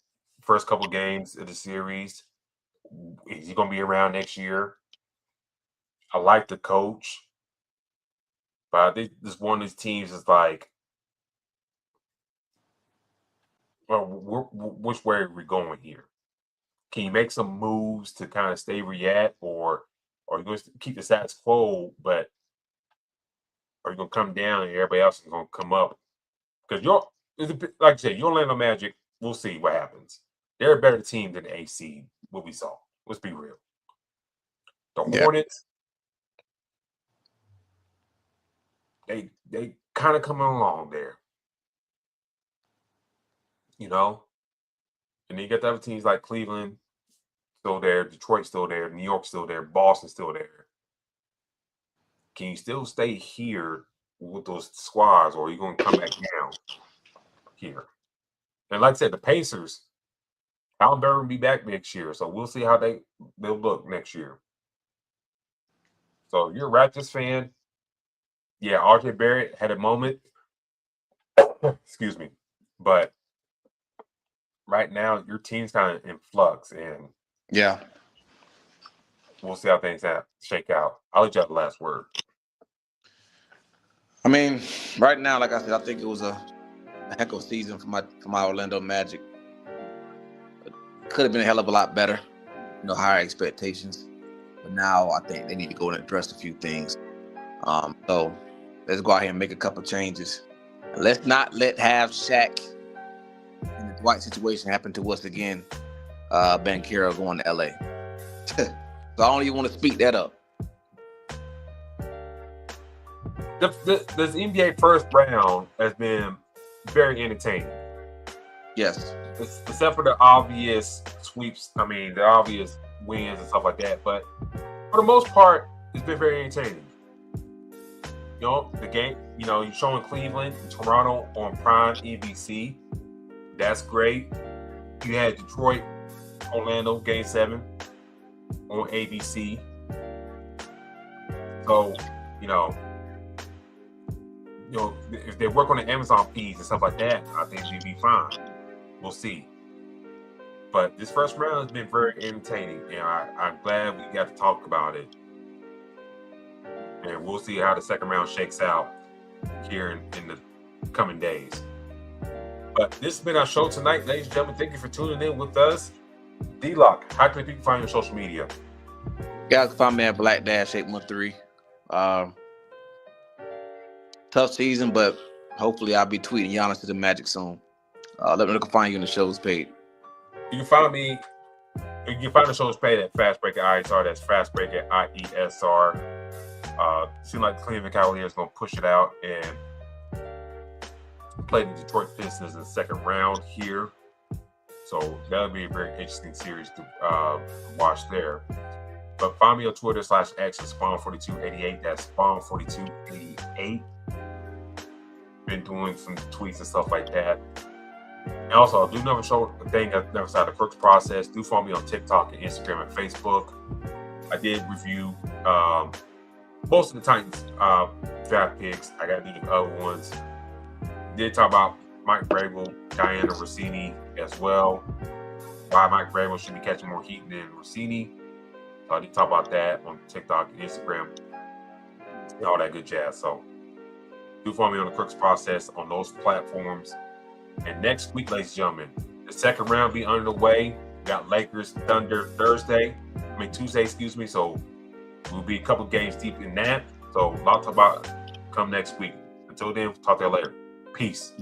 first couple games of the series. Is he going to be around next year? I like the coach, but I think this one of these teams is like, well, which way are we going here? Can you make some moves to kind of stay where you're at, or are you going to keep the status quo, but are you going to come down and everybody else is going to come up? Because like I said, your Orlando Magic, we'll see what happens. They're a better team than the AC, what we saw. Let's be real. The Hornets, they kind of coming along there. And then you got the other teams like Cleveland still there, Detroit still there, New York still there, Boston still there. Can you still stay here with those squads, or are you going to come back down here? And like I said, the Pacers, Allen Barron will be back next year, so we'll see how they'll look next year. So if you're a Raptors fan, yeah, RJ Barrett had a moment. Excuse me. But right now, your team's kind of in flux, and Yeah. we'll see how things shake out. I'll let you have the last word. I mean, right now, like I said, I think it was a heck of a season for my Orlando Magic. It could have been a hell of a lot better, higher expectations. But now I think they need to go and address a few things. So let's go out here and make a couple changes. Let's not have Shaq and the Dwight situation happen to us again. Banchero going to LA. So I don't even want to speak that up. This NBA first round has been very entertaining. Yes. Except for the obvious sweeps, the obvious wins and stuff like that. But for the most part, it's been very entertaining. The game, you're showing Cleveland and Toronto on Prime ABC. That's great. You had Detroit, Orlando, Game 7 on ABC. So, if they work on the Amazon feeds and stuff like that, I think they'd be fine. We'll see. But this first round has been very entertaining, and I'm glad we got to talk about it. And we'll see how the second round shakes out here in the coming days. But this has been our show tonight, ladies and gentlemen. Thank you for tuning in with us. D-Locke, how can people find you on social media? You guys can find me at Black-813. Tough season, but hopefully I'll be tweeting Giannis to the Magic soon. Let me know if I can find you in the show's page. You can find me. You can find the show's page at Fast Break at IESR. That's Fast Break at IESR. Seems like the Cleveland Cavaliers going to push it out and play the Detroit Pistons in the second round here. So that'll be a very interesting series to watch there. But find me on Twitter /X at Spawn4288. That's Spawn4288. Been doing some tweets and stuff like that. And also, do never show the thing I've never started the Crooks process. Do follow me on TikTok and Instagram and Facebook. I did review most of the Titans draft picks. I got to do the other ones. Did talk about Mike Vrabel, Diana Rossini as well. Why Mike Vrabel should be catching more heat than Rossini. So I did talk about that on TikTok and Instagram and all that good jazz. So do follow me on the Crooks process on those platforms. And next week, ladies and gentlemen, the second round be underway. We got Lakers Thunder Tuesday, excuse me. So we'll be a couple games deep in that. So a lot to talk about come next week. Until then, talk to you later. Peace.